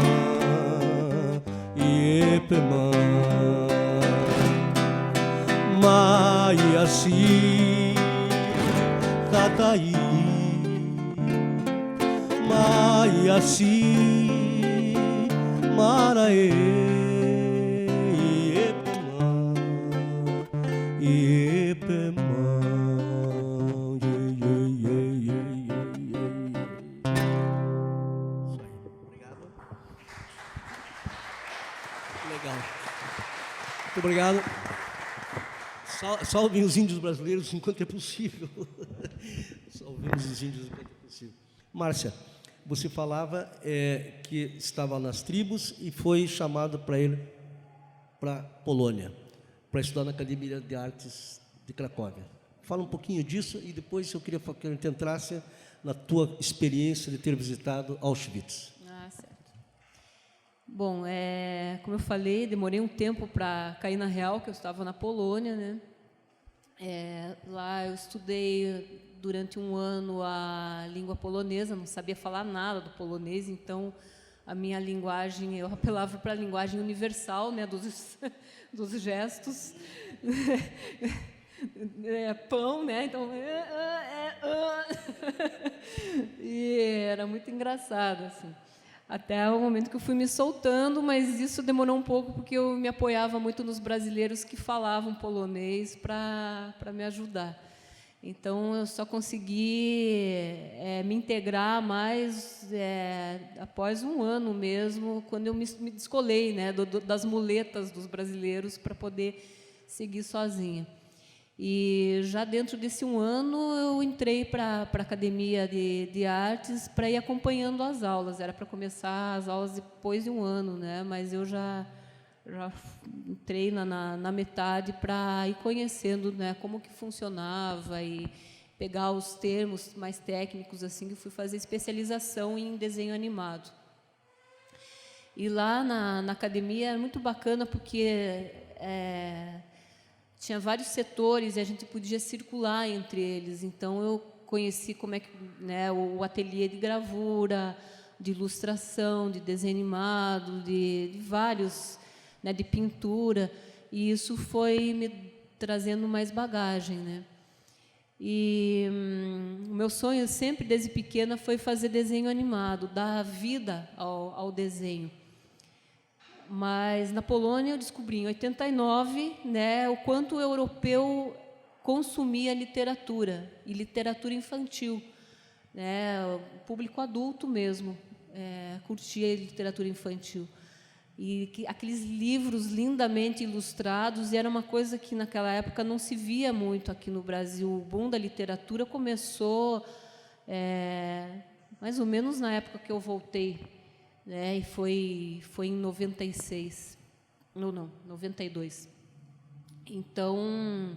Iepemã, Maiaci, Tataí, Maiaci, Maraê, Iepemã, Iepemã. Legal. Muito obrigado. Salvem os índios brasileiros enquanto é possível. Salvemos os índios enquanto é possível. Márcia, você falava que estava nas tribos e foi chamado para ir para a Polônia, para estudar na Academia de Artes de Cracóvia. Fala um pouquinho disso e depois eu queria que a gente entrasse na tua experiência de ter visitado Auschwitz. Ah, certo. Bom, como eu falei, demorei um tempo para cair na real, que eu estava na Polônia, né? Lá eu estudei durante um ano a língua polonesa, não sabia falar nada do polonês, então a minha linguagem, eu apelava para a linguagem universal, né, dos gestos. Pão, né? Então, e era muito engraçado, assim. Até o momento que eu fui me soltando, mas isso demorou um pouco porque eu me apoiava muito nos brasileiros que falavam polonês para me ajudar. Então, eu só consegui me integrar mais após um ano mesmo, quando eu me descolei, né, das muletas dos brasileiros para poder seguir sozinha. E já dentro desse um ano, eu entrei para a Academia de Artes para ir acompanhando as aulas. Era para começar as aulas depois de um ano, né, mas eu já entrei na metade para ir conhecendo, né, como que funcionava e pegar os termos mais técnicos, assim, que eu fui fazer especialização em desenho animado. E lá na academia era muito bacana porque tinha vários setores e a gente podia circular entre eles. Então eu conheci como é que, né, o ateliê de gravura, de ilustração, de desenho animado, de vários, né, de pintura, e isso foi me trazendo mais bagagem, né? E o meu sonho sempre desde pequena foi fazer desenho animado, dar vida ao desenho. Mas na Polônia eu descobri em 89, né, o quanto o europeu consumia literatura, e literatura infantil, né, o público adulto mesmo curtia literatura infantil. E aqueles livros lindamente ilustrados, e era uma coisa que naquela época não se via muito aqui no Brasil. O boom da literatura começou mais ou menos na época que eu voltei, né, e foi em 96, não, 92. Então,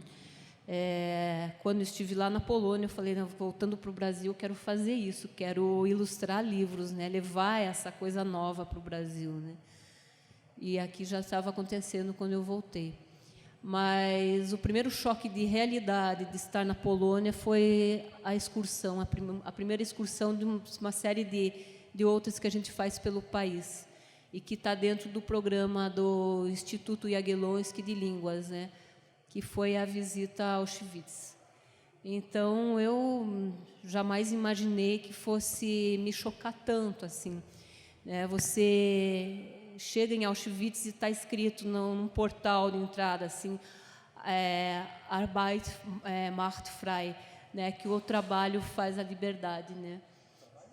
quando eu estive lá na Polônia, eu falei, não, voltando para o Brasil, quero fazer isso, quero ilustrar livros, né, levar essa coisa nova para o Brasil, né. E aqui já estava acontecendo quando eu voltei. Mas o primeiro choque de realidade de estar na Polônia foi a excursão, a primeira excursão de uma série de outras que a gente faz pelo país e que está dentro do programa do Instituto Jagiellonski de Línguas, né, que foi a visita a Auschwitz. Então, eu jamais imaginei que fosse me chocar tanto assim, né? Você chega em Auschwitz e está escrito num portal de entrada assim, Arbeit macht frei, né, que o trabalho faz a liberdade, né?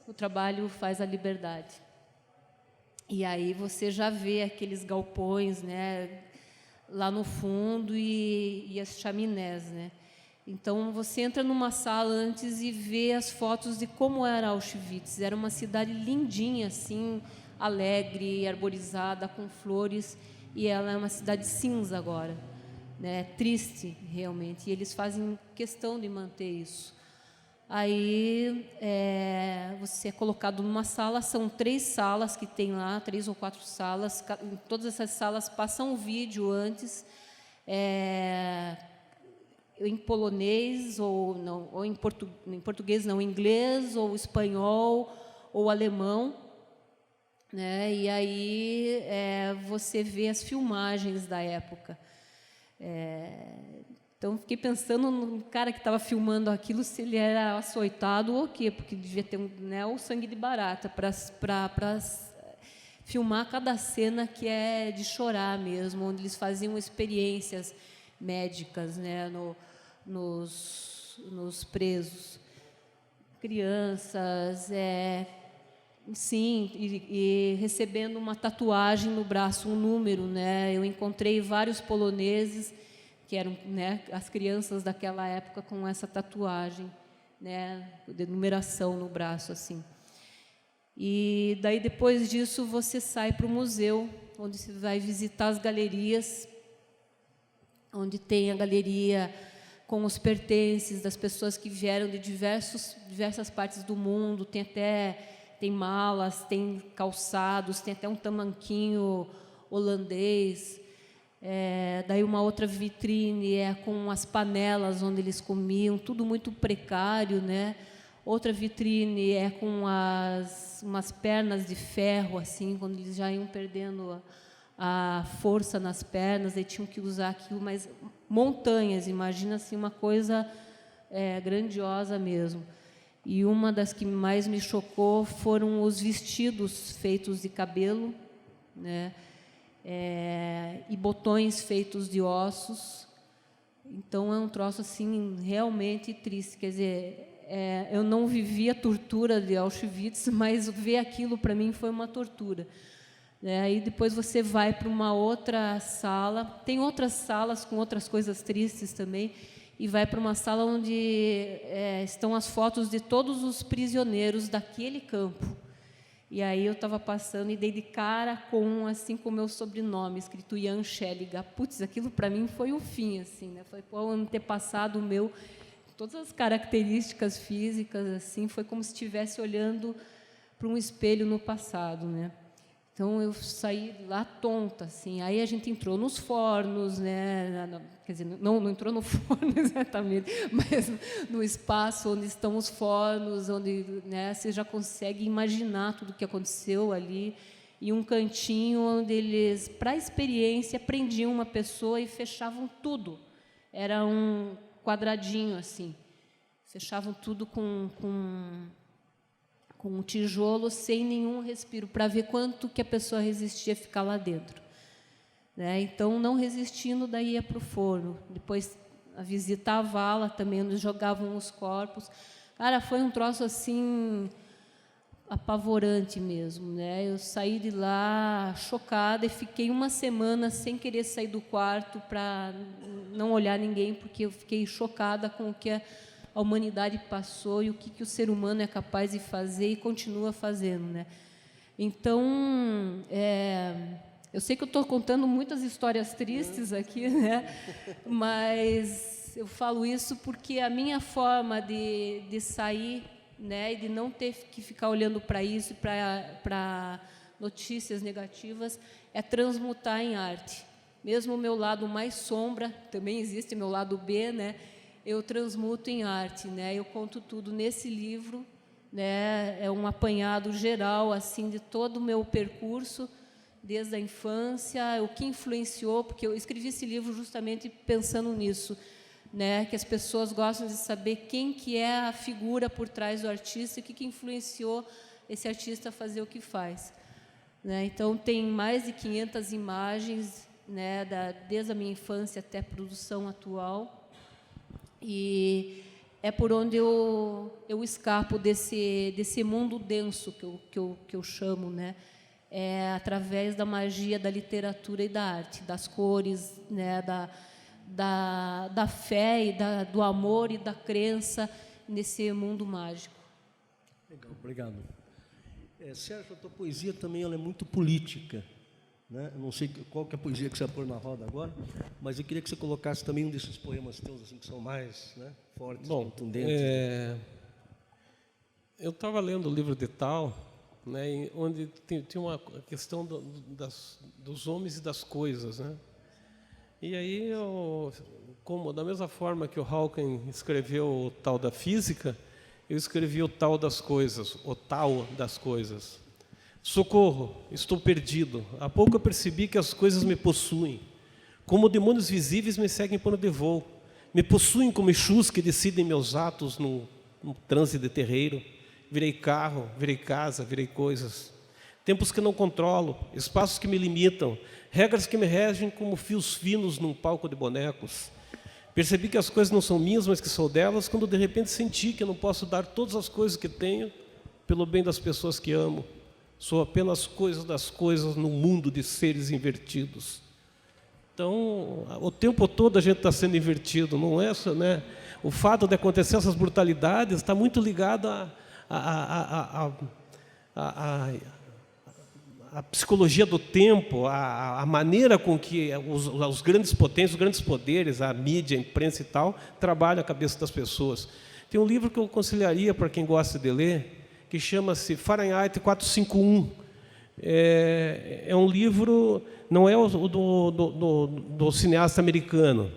O trabalho faz a liberdade. E aí você já vê aqueles galpões, né, lá no fundo e as chaminés, né? Então você entra numa sala antes e vê as fotos de como era Auschwitz. Era uma cidade lindinha assim, alegre, arborizada, com flores, e ela é uma cidade cinza agora, né? Triste, realmente, e eles fazem questão de manter isso. Aí você é colocado numa sala, são 3 salas que tem lá, 3 ou 4 salas, em todas essas salas passam um vídeo antes, em polonês, ou em português não, em inglês, ou espanhol, ou alemão, né? E aí você vê as filmagens da época. Então, fiquei pensando no cara que estava filmando aquilo, se ele era açoitado ou o quê, porque devia ter o sangue de barata para filmar cada cena que é de chorar mesmo, onde eles faziam experiências médicas, né, nos presos. Crianças, sim, e recebendo uma tatuagem no braço, um número, né? Eu encontrei vários poloneses que eram, né, as crianças daquela época com essa tatuagem, né, de numeração no braço, assim. E daí, depois disso, você sai para o museu, onde você vai visitar as galerias, onde tem a galeria com os pertences das pessoas que vieram de diversas partes do mundo, tem malas, tem calçados, tem até um tamanquinho holandês. Daí uma outra vitrine com as panelas onde eles comiam, tudo muito precário, né? Outra vitrine com umas pernas de ferro, assim, quando eles já iam perdendo a força nas pernas, e tinham que usar aquilo, mas montanhas, imagina assim, uma coisa grandiosa mesmo. E uma das que mais me chocou foram os vestidos feitos de cabelo, né? E botões feitos de ossos. Então, é um troço assim realmente triste. Quer dizer, eu não vivi a tortura de Auschwitz, mas ver aquilo para mim foi uma tortura. Aí depois você vai para uma outra sala, tem outras salas com outras coisas tristes também, e vai para uma sala onde estão as fotos de todos os prisioneiros daquele campo. E aí eu estava passando e dei de cara com o meu sobrenome, escrito Jan Schelliga. Putz, aquilo para mim foi o fim, assim, né? Foi o antepassado meu, todas as características físicas, assim, foi como se estivesse olhando para um espelho no passado, né? Então eu saí lá tonta, assim. Aí a gente entrou nos fornos, né? Quer dizer, não entrou no forno exatamente, mas no espaço onde estão os fornos, onde, né, você já consegue imaginar tudo o que aconteceu ali, e um cantinho onde eles, para a experiência, prendiam uma pessoa e fechavam tudo. Era um quadradinho assim, fechavam tudo com um tijolo, sem nenhum respiro, para ver quanto que a pessoa resistia a ficar lá dentro, né? Então, não resistindo, daí ia para o forno. Depois, a visita à vala também, onde jogavam os corpos. Cara, foi um troço assim apavorante mesmo, né? Eu saí de lá chocada e fiquei uma semana sem querer sair do quarto para não olhar ninguém, porque eu fiquei chocada com o que a humanidade passou e o que o ser humano é capaz de fazer e continua fazendo, né? Então, eu sei que eu estou contando muitas histórias tristes aqui, né? Mas eu falo isso porque a minha forma de sair, né, e de não ter que ficar olhando para isso, para notícias negativas, é transmutar em arte. Mesmo o meu lado mais sombra, também existe meu lado B, né? Eu transmuto em arte, né? Eu conto tudo nesse livro, né? É um apanhado geral assim de todo o meu percurso desde a infância, o que influenciou, porque eu escrevi esse livro justamente pensando nisso, né? Que as pessoas gostam de saber quem que é a figura por trás do artista e o que influenciou esse artista a fazer o que faz, né? Então tem mais de 500 imagens, né? Desde a minha infância até a produção atual. E é por onde eu escapo desse mundo denso que eu chamo, né? É através da magia da literatura e da arte, das cores, né? Da fé e do amor e da crença nesse mundo mágico. Legal, obrigado. Sérgio, a tua poesia também ela é muito política, né? Eu não sei qual que é a poesia que você vai pôr na roda agora, mas eu queria que você colocasse também um desses poemas teus assim, que são mais, né, fortes, contundentes. Eu estava lendo o livro de Tal, né, onde tinha uma questão dos homens e das coisas, né? E aí, como da mesma forma que o Hawking escreveu o Tal da Física, eu escrevi o Tal das Coisas, o Tal das Coisas. Socorro, estou perdido. Há pouco eu percebi que as coisas me possuem. Como demônios visíveis me seguem por onde vou. Me possuem como Exus que decidem meus atos no transe de terreiro. Virei carro, virei casa, virei coisas. Tempos que não controlo, espaços que me limitam, regras que me regem como fios finos num palco de bonecos. Percebi que as coisas não são minhas, mas que sou delas, quando de repente senti que eu não posso dar todas as coisas que tenho pelo bem das pessoas que amo. Sou apenas coisa das coisas num mundo de seres invertidos. Então, o tempo todo a gente está sendo invertido, não é só, né? O fato de acontecer essas brutalidades está muito ligado à psicologia do tempo, a maneira com que os grandes potências, os grandes poderes, a mídia, a imprensa e tal, trabalham a cabeça das pessoas. Tem um livro que eu aconselharia para quem gosta de ler, que chama-se Fahrenheit 451. É um livro, não é do cineasta americano,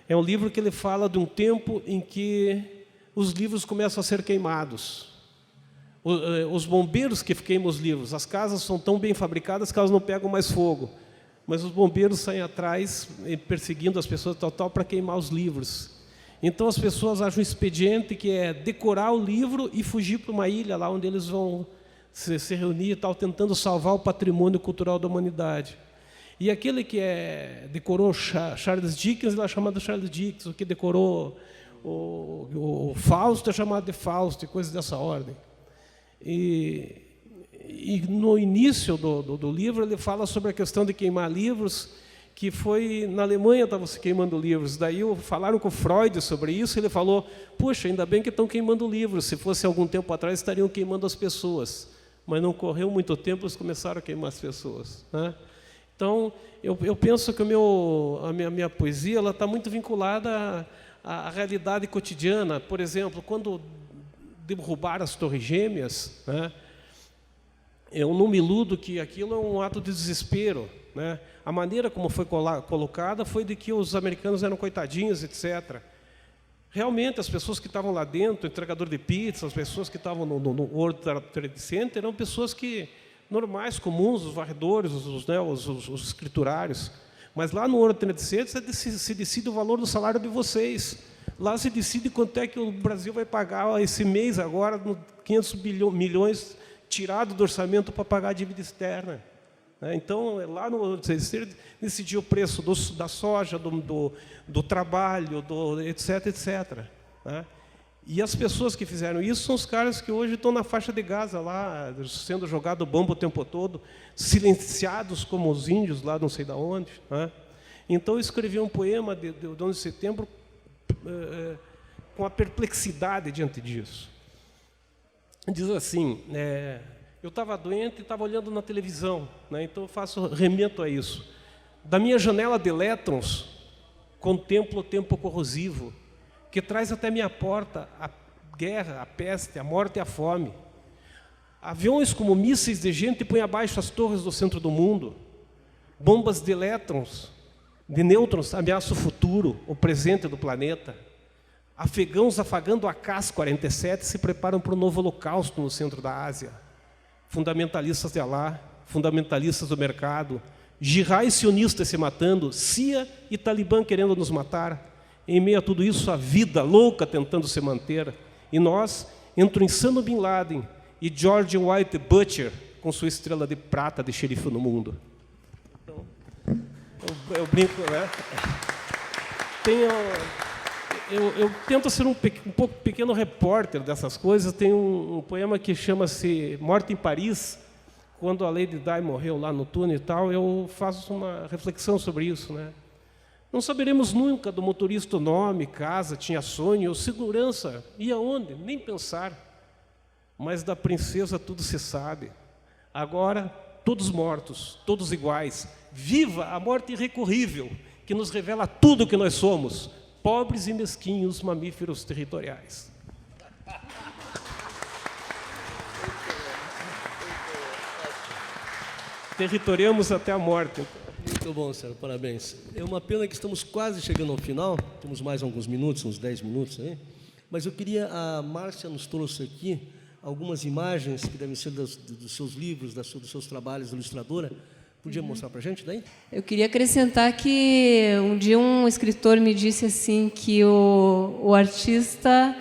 é um livro que ele fala de um tempo em que os livros começam a ser queimados. Os bombeiros que queimam os livros, as casas são tão bem fabricadas que elas não pegam mais fogo, mas os bombeiros saem atrás perseguindo as pessoas tal para queimar os livros. Então as pessoas acham um expediente que é decorar o livro e fugir para uma ilha lá onde eles vão se reunir e tal, tentando salvar o patrimônio cultural da humanidade. E aquele que decorou Charles Dickens, ele é chamado Charles Dickens. O que decorou o Fausto é chamado de Fausto, e coisas dessa ordem. E no início do livro ele fala sobre a questão de queimar livros, que foi na Alemanha estava se queimando livros. Daí falaram com Freud sobre isso, e ele falou: puxa, ainda bem que estão queimando livros, se fosse algum tempo atrás estariam queimando as pessoas. Mas não correu muito tempo, eles começaram a queimar as pessoas, né? Então, eu penso que a minha poesia está muito vinculada à realidade cotidiana. Por exemplo, quando derrubaram as Torres Gêmeas, né, eu não me iludo que aquilo é um ato de desespero, né? A maneira como foi colocada foi de que os americanos eram coitadinhos, etc. Realmente, as pessoas que estavam lá dentro, o entregador de pizza, as pessoas que estavam no World Trade Center, eram pessoas normais, comuns, os varredores, os escriturários. Mas lá no World Trade Center se decide o valor do salário de vocês. Lá se decide quanto é que o Brasil vai pagar esse mês agora, 500 milhões tirado do orçamento para pagar a dívida externa. Então, lá no World Trade Center decidiu o preço da soja, do trabalho, etc., etc. E as pessoas que fizeram isso são os caras que hoje estão na faixa de Gaza, lá, sendo jogado bomba o tempo todo, silenciados como os índios lá não sei de onde. Então, eu escrevi um poema de 11 de setembro com a perplexidade diante disso. Diz assim: eu estava doente e estava olhando na televisão, então eu remeto a isso. Da minha janela de elétrons, contemplo o tempo corrosivo, que traz até minha porta a guerra, a peste, a morte e a fome. Aviões como mísseis de gente põem abaixo as torres do centro do mundo. Bombas de elétrons, de nêutrons, ameaçam o futuro, o presente do planeta. Afegãos afagando a Cas-47 se preparam para um novo holocausto no centro da Ásia. Fundamentalistas de Alá, fundamentalistas do mercado, jihais sionistas se matando, CIA e Talibã querendo nos matar. Em meio a tudo isso, a vida louca tentando se manter. E nós, entre o insano Bin Laden e George White Butcher, com sua estrela de prata de xerife no mundo. Então, eu brinco, né? Eu tento ser um pouco pequeno repórter dessas coisas. Tem um poema que chama-se Morte em Paris. Quando a Lady Di morreu lá no túnel e tal, eu faço uma reflexão sobre isso, né? Não saberemos nunca do motorista o nome, casa, tinha sonho ou segurança. Ia onde? Nem pensar. Mas da princesa tudo se sabe. Agora, todos mortos, todos iguais. Viva a morte irrecorrível, que nos revela tudo o que nós somos. Pobres e mesquinhos mamíferos territoriais. Territoriamos até a morte. Muito bom, Sérgio, parabéns. É uma pena que estamos quase chegando ao final, temos mais alguns minutos, uns 10 minutos aí, mas eu queria, a Márcia nos trouxe aqui algumas imagens que devem ser dos seus livros, dos seus trabalhos de ilustradora. Podia mostrar para a gente daí? Eu queria acrescentar que um dia um escritor me disse assim que o artista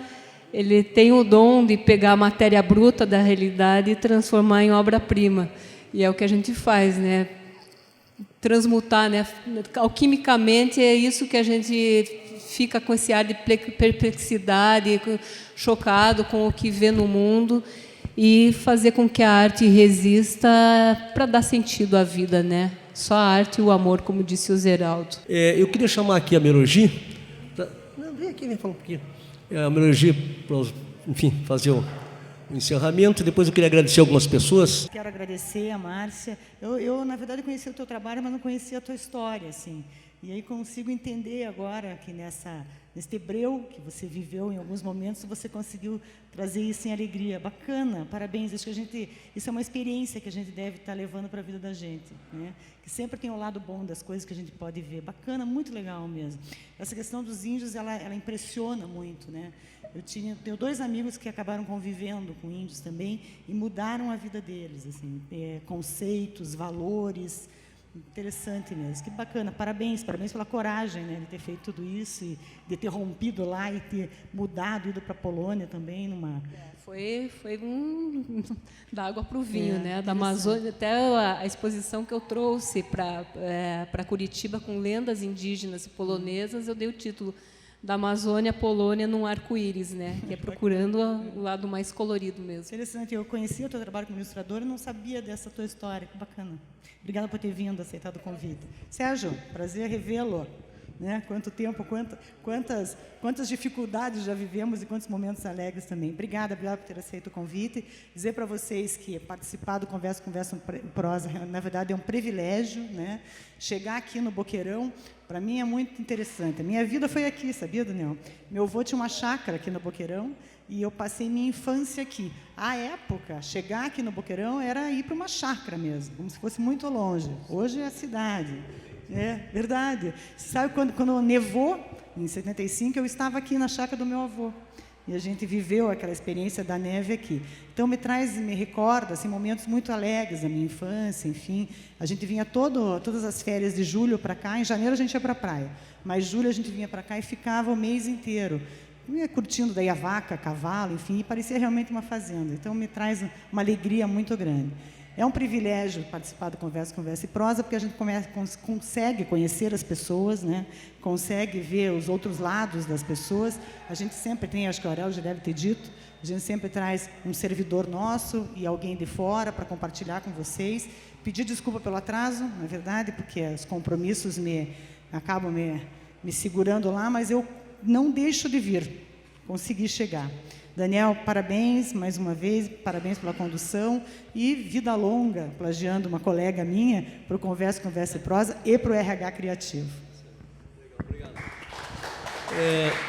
ele tem o dom de pegar a matéria bruta da realidade e transformar em obra-prima. E é o que a gente faz, né? Transmutar, né? Alquimicamente é isso que a gente fica com esse ar de perplexidade, chocado com o que vê no mundo, e fazer com que a arte resista para dar sentido à vida, né? Só a arte e o amor, como disse o Zeraldo. Eu queria chamar aqui a Merogi. Vem aqui, vem falar um pouquinho. A Merogi, para, enfim, fazer o encerramento, e depois eu queria agradecer algumas pessoas. Quero agradecer a Márcia. Eu, na verdade, conheci o teu trabalho, mas não conhecia a tua história, assim. E aí consigo entender agora que nesse hebreu que você viveu em alguns momentos, você conseguiu trazer isso em alegria. Bacana, parabéns. Acho que isso é uma experiência que a gente deve estar levando para a vida da gente, né? Que sempre tem o lado bom das coisas que a gente pode ver. Bacana, muito legal mesmo. Essa questão dos índios, ela impressiona muito, né? Eu tenho 2 amigos que acabaram convivendo com índios também e mudaram a vida deles, assim, conceitos, valores. Interessante mesmo, que bacana, parabéns pela coragem, né, de ter feito tudo isso, e de ter rompido lá e ter mudado, ido para a Polônia também, numa... Foi da água para o vinho, né? Da Amazônia, até a exposição que eu trouxe para Curitiba com lendas indígenas e polonesas, eu dei o título da Amazônia, Polônia num arco-íris, né? Que é procurando o lado mais colorido mesmo. Interessante, eu conhecia o teu trabalho como ilustradora e não sabia dessa tua história, que bacana. Obrigada por ter vindo, aceitado o convite. Sérgio, prazer revê-lo. Né? Quanto tempo, quantas dificuldades já vivemos e quantos momentos alegres também. Obrigada por ter aceito o convite. Dizer para vocês que participar do Conversa Prosa, na verdade, é um privilégio, né? Chegar aqui no Boqueirão, para mim, é muito interessante. A minha vida foi aqui, sabia, Daniel? Meu avô tinha uma chácara aqui no Boqueirão e eu passei minha infância aqui. À época, chegar aqui no Boqueirão era ir para uma chácara mesmo, como se fosse muito longe. Hoje é a cidade. É verdade. Sabe, quando nevou, em 75, eu estava aqui na chácara do meu avô. E a gente viveu aquela experiência da neve aqui. Então, me recorda assim, momentos muito alegres da minha infância, enfim. A gente vinha todas as férias de julho para cá. Em janeiro, a gente ia para a praia. Mas julho, a gente vinha para cá e ficava o mês inteiro. Ia curtindo daí a vaca, cavalo, enfim. E parecia realmente uma fazenda. Então, me traz uma alegria muito grande. É um privilégio participar do Conversa e Prosa, porque a gente consegue conhecer as pessoas, né? Consegue ver os outros lados das pessoas. A gente sempre tem, acho que o Aurélio já deve ter dito, a gente sempre traz um servidor nosso e alguém de fora para compartilhar com vocês. Pedir desculpa pelo atraso, na verdade, porque os compromissos acabam me segurando lá, mas eu não deixo de vir, consegui chegar. Daniel, parabéns mais uma vez, parabéns pela condução e vida longa, plagiando uma colega minha, para o Conversa e Prosa e para o RH Criativo. Obrigado.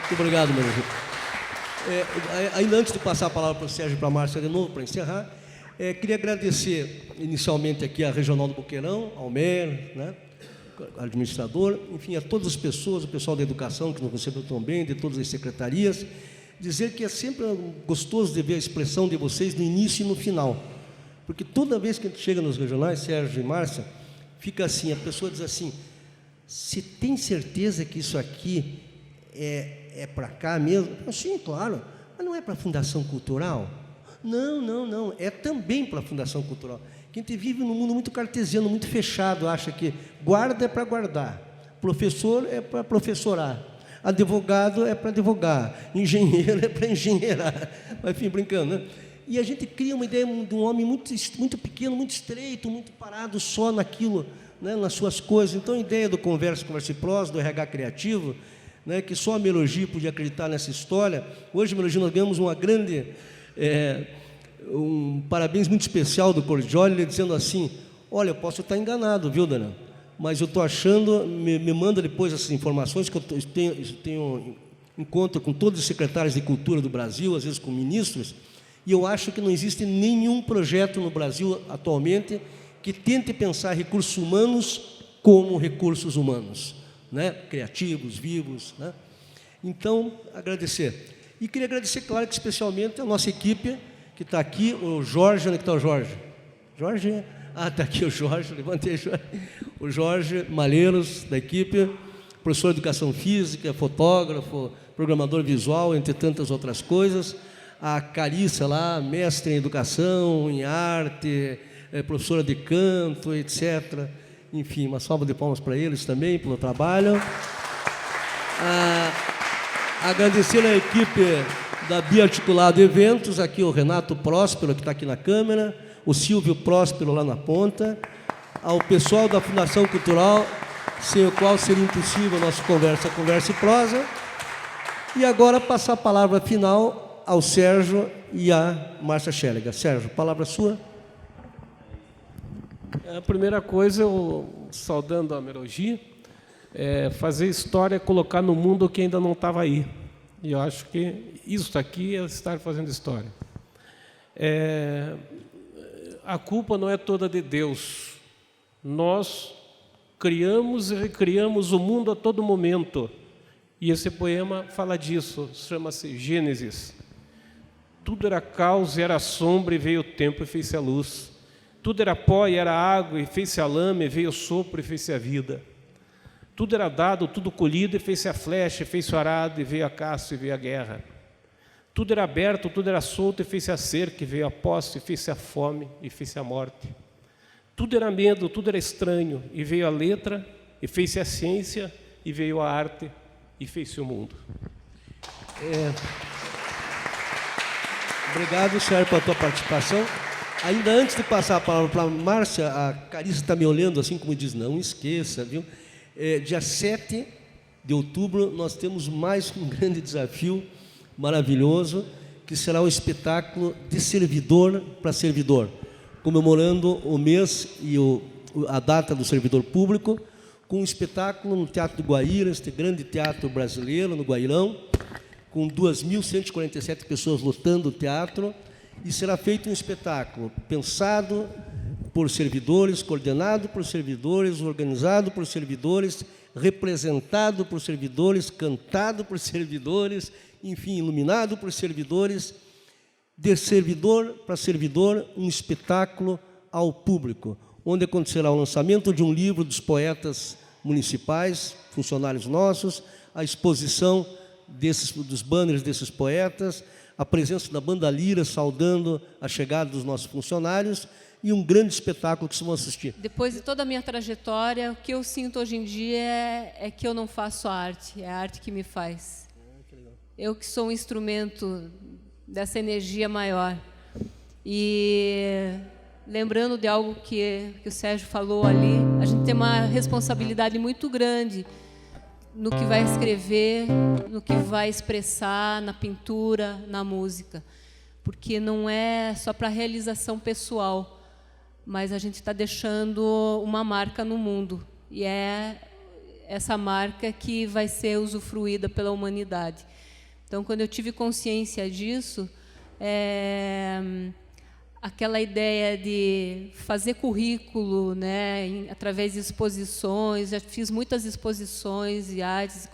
Muito obrigado, meu amigo. Ainda antes de passar a palavra para o Sérgio e para a Márcia de novo, para encerrar, queria agradecer inicialmente aqui a Regional do Boqueirão, ao Mer, né, administrador, enfim, a todas as pessoas, o pessoal da educação que nos recebeu tão bem, de todas as secretarias. Dizer que é sempre gostoso de ver a expressão de vocês no início e no final, porque toda vez que a gente chega nos regionais, Sérgio e Márcia, fica assim, a pessoa diz assim: você tem certeza que isso aqui é para cá mesmo? Sim, claro, mas não é para a Fundação Cultural? Não, é também para a Fundação Cultural. Que a gente vive num mundo muito cartesiano, muito fechado, acha que guarda é para guardar, professor é para professorar, advogado é para advogar, engenheiro é para engenheirar, enfim, brincando, né? E a gente cria uma ideia de um homem muito pequeno, muito estreito, muito parado só naquilo, né, nas suas coisas. Então, a ideia do Conversa e Prosa, do RH Criativo, né, que só a Melogia podia acreditar nessa história. Hoje, a Melogia, nós ganhamos uma grande, um parabéns muito especial do Cordioli, dizendo assim: olha, eu posso estar enganado, viu, Daniel? Mas eu estou achando, me manda depois essas informações, que eu tenho encontro com todos os secretários de cultura do Brasil, às vezes com ministros, e eu acho que não existe nenhum projeto no Brasil atualmente que tente pensar recursos humanos como recursos humanos, né? Criativos, vivos, né? Então, agradecer. E queria agradecer, claro, que especialmente a nossa equipe, que está aqui, o Jorge. Onde está o Jorge? Jorge? Ah, está aqui o Jorge, levantei o Jorge. O Jorge Malheiros, da equipe, professor de Educação Física, fotógrafo, programador visual, entre tantas outras coisas. A Carissa lá, mestre em Educação, em Arte, professora de Canto, etc. Enfim, uma salva de palmas para eles também, pelo trabalho. Agradecer a equipe da Biarticulado Eventos, aqui o Renato Próspero, que está aqui na câmera, o Silvio Próspero lá na ponta, ao pessoal da Fundação Cultural, sem o qual seria impossível a nossa Conversa e Prosa. E agora passar a palavra final ao Sérgio e à Márcia Schelliger. Sérgio, palavra sua. A primeira coisa, eu, saudando a Melogia, fazer história, colocar no mundo o que ainda não estava aí. E eu acho que isso aqui é estar fazendo história. A culpa não é toda de Deus. Nós criamos e recriamos o mundo a todo momento. E esse poema fala disso, chama-se Gênesis. Tudo era caos, era sombra, e veio o tempo e fez-se a luz. Tudo era pó e era água, e fez-se a lama, e veio o sopro, e fez-se a vida. Tudo era dado, tudo colhido, e fez-se a flecha, e fez-se o arado, e veio a caça, e veio a guerra. Tudo era aberto, tudo era solto, e fez-se a cerca, e veio a posse, e fez-se a fome, e fez-se a morte. Tudo era medo, tudo era estranho, e veio a letra, e fez-se a ciência, e veio a arte, e fez-se o mundo. Obrigado, Sérgio, pela tua participação. Ainda antes de passar a palavra para a Márcia, a Carissa está me olhando assim como diz, não esqueça, viu? Dia 7 de outubro nós temos mais um grande desafio maravilhoso, que será o espetáculo de servidor para servidor, comemorando o mês e a data do servidor público, com um espetáculo no Teatro do Guaíra, este grande teatro brasileiro, no Guairão, com 2.147 pessoas lotando o teatro, e será feito um espetáculo pensado por servidores, coordenado por servidores, organizado por servidores, representado por servidores, cantado por servidores, enfim, iluminado por servidores, de servidor para servidor, um espetáculo ao público, onde acontecerá o lançamento de um livro dos poetas municipais, funcionários nossos, a exposição dos banners desses poetas, a presença da banda Lira saudando a chegada dos nossos funcionários e um grande espetáculo que vocês vão assistir. Depois de toda a minha trajetória, o que eu sinto hoje em dia é que eu não faço arte, é a arte que me faz. Eu que sou um instrumento dessa energia maior. E lembrando de algo que o Sérgio falou ali, a gente tem uma responsabilidade muito grande no que vai escrever, no que vai expressar, na pintura, na música. Porque não é só para realização pessoal, mas a gente está deixando uma marca no mundo. E é essa marca que vai ser usufruída pela humanidade. Então, quando eu tive consciência disso, aquela ideia de fazer currículo, né, através de exposições, já fiz muitas exposições e artes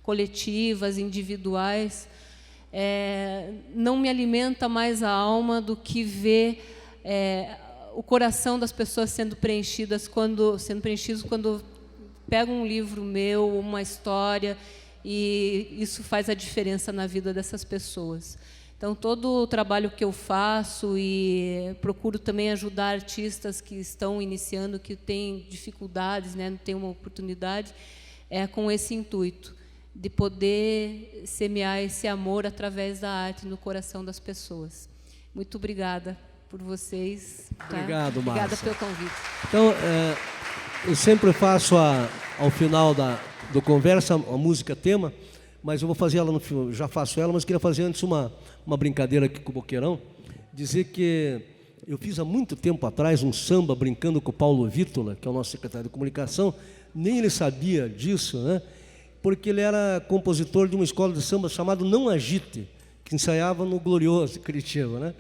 coletivas, individuais, não me alimenta mais a alma do que ver o coração das pessoas sendo preenchidos quando pegam um livro meu, uma história, e isso faz a diferença na vida dessas pessoas. Então, todo o trabalho que eu faço e procuro também ajudar artistas que estão iniciando, que têm dificuldades, né, não têm uma oportunidade, é com esse intuito, de poder semear esse amor através da arte no coração das pessoas. Muito obrigada por vocês. Tá? Obrigado, Márcia. Obrigada pelo convite. Então, eu sempre faço ao final do conversa a música tema, mas eu vou fazer ela no final, já faço ela, mas queria fazer antes uma brincadeira aqui com o Boqueirão, dizer que eu fiz há muito tempo atrás um samba brincando com o Paulo Vítola, que é o nosso secretário de comunicação, nem ele sabia disso, né? Porque ele era compositor de uma escola de samba chamada Não Agite, que ensaiava no Glorioso, Curitiba, né?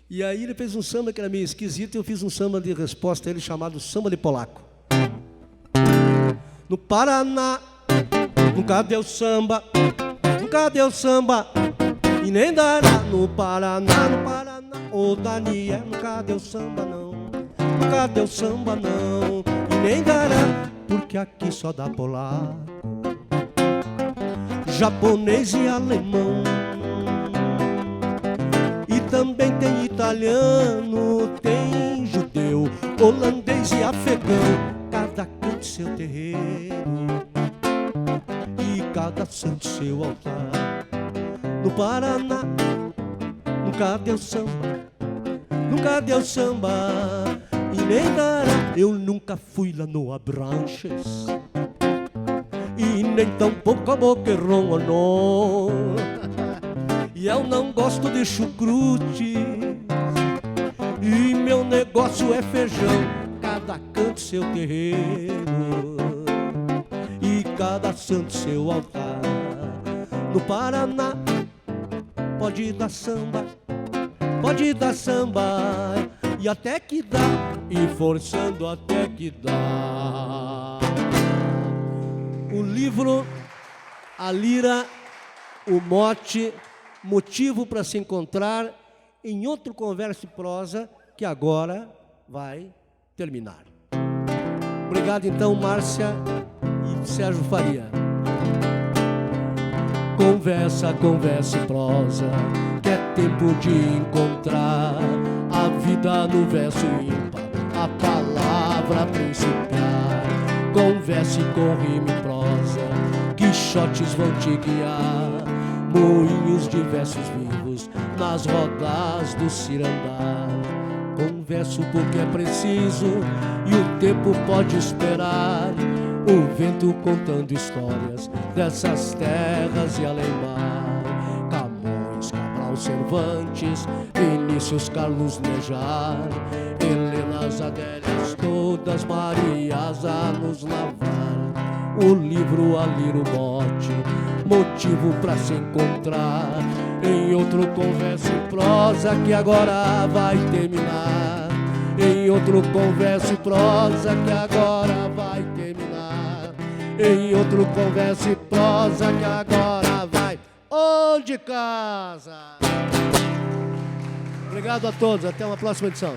E aí ele fez um samba que era meio esquisito, e eu fiz um samba de resposta a ele chamado Samba de Polaco. No Paraná, nunca deu samba, e nem dará. No Paraná, ô Daniel, nunca deu samba não, e nem dará, porque aqui só dá polaco, japonês e alemão, e também tem italiano, tem judeu, holandês e afegão, cada canto seu terreiro e cada santo seu altar. No Paraná nunca deu samba, e nem dará. Eu nunca fui lá no Abranches, e nem tampouco a Boqueirão, não. E eu não gosto de chucrute, e meu negócio é feijão, cada canto seu terreiro e cada santo seu altar. No Paraná pode dar samba, e até que dá, e forçando até que dá. O livro, a lira, o mote, motivo para se encontrar em outro Conversa e Prosa, que agora vai terminar. Obrigado, então, Márcia e Sérgio Faria. Conversa, conversa e prosa, que é tempo de encontrar a vida no verso ímpar, a palavra principiar. Converse com rima e prosa, quixotes vão te guiar, moinhos de versos vivos nas rodas do cirandar. Converso porque é preciso e o tempo pode esperar, o vento contando histórias dessas terras e além mar. Camões, Cabral, Cervantes, Vinícius, Carlos Nejar, Helenas, Adélias, todas Marias a nos lavar. O livro a ler o mote, motivo pra se encontrar em outro conversa e prosa que agora vai terminar. Em outro conversa e prosa que agora vai terminar. Em outro conversa e prosa que agora vai onde casa. Obrigado a todos, até uma próxima edição.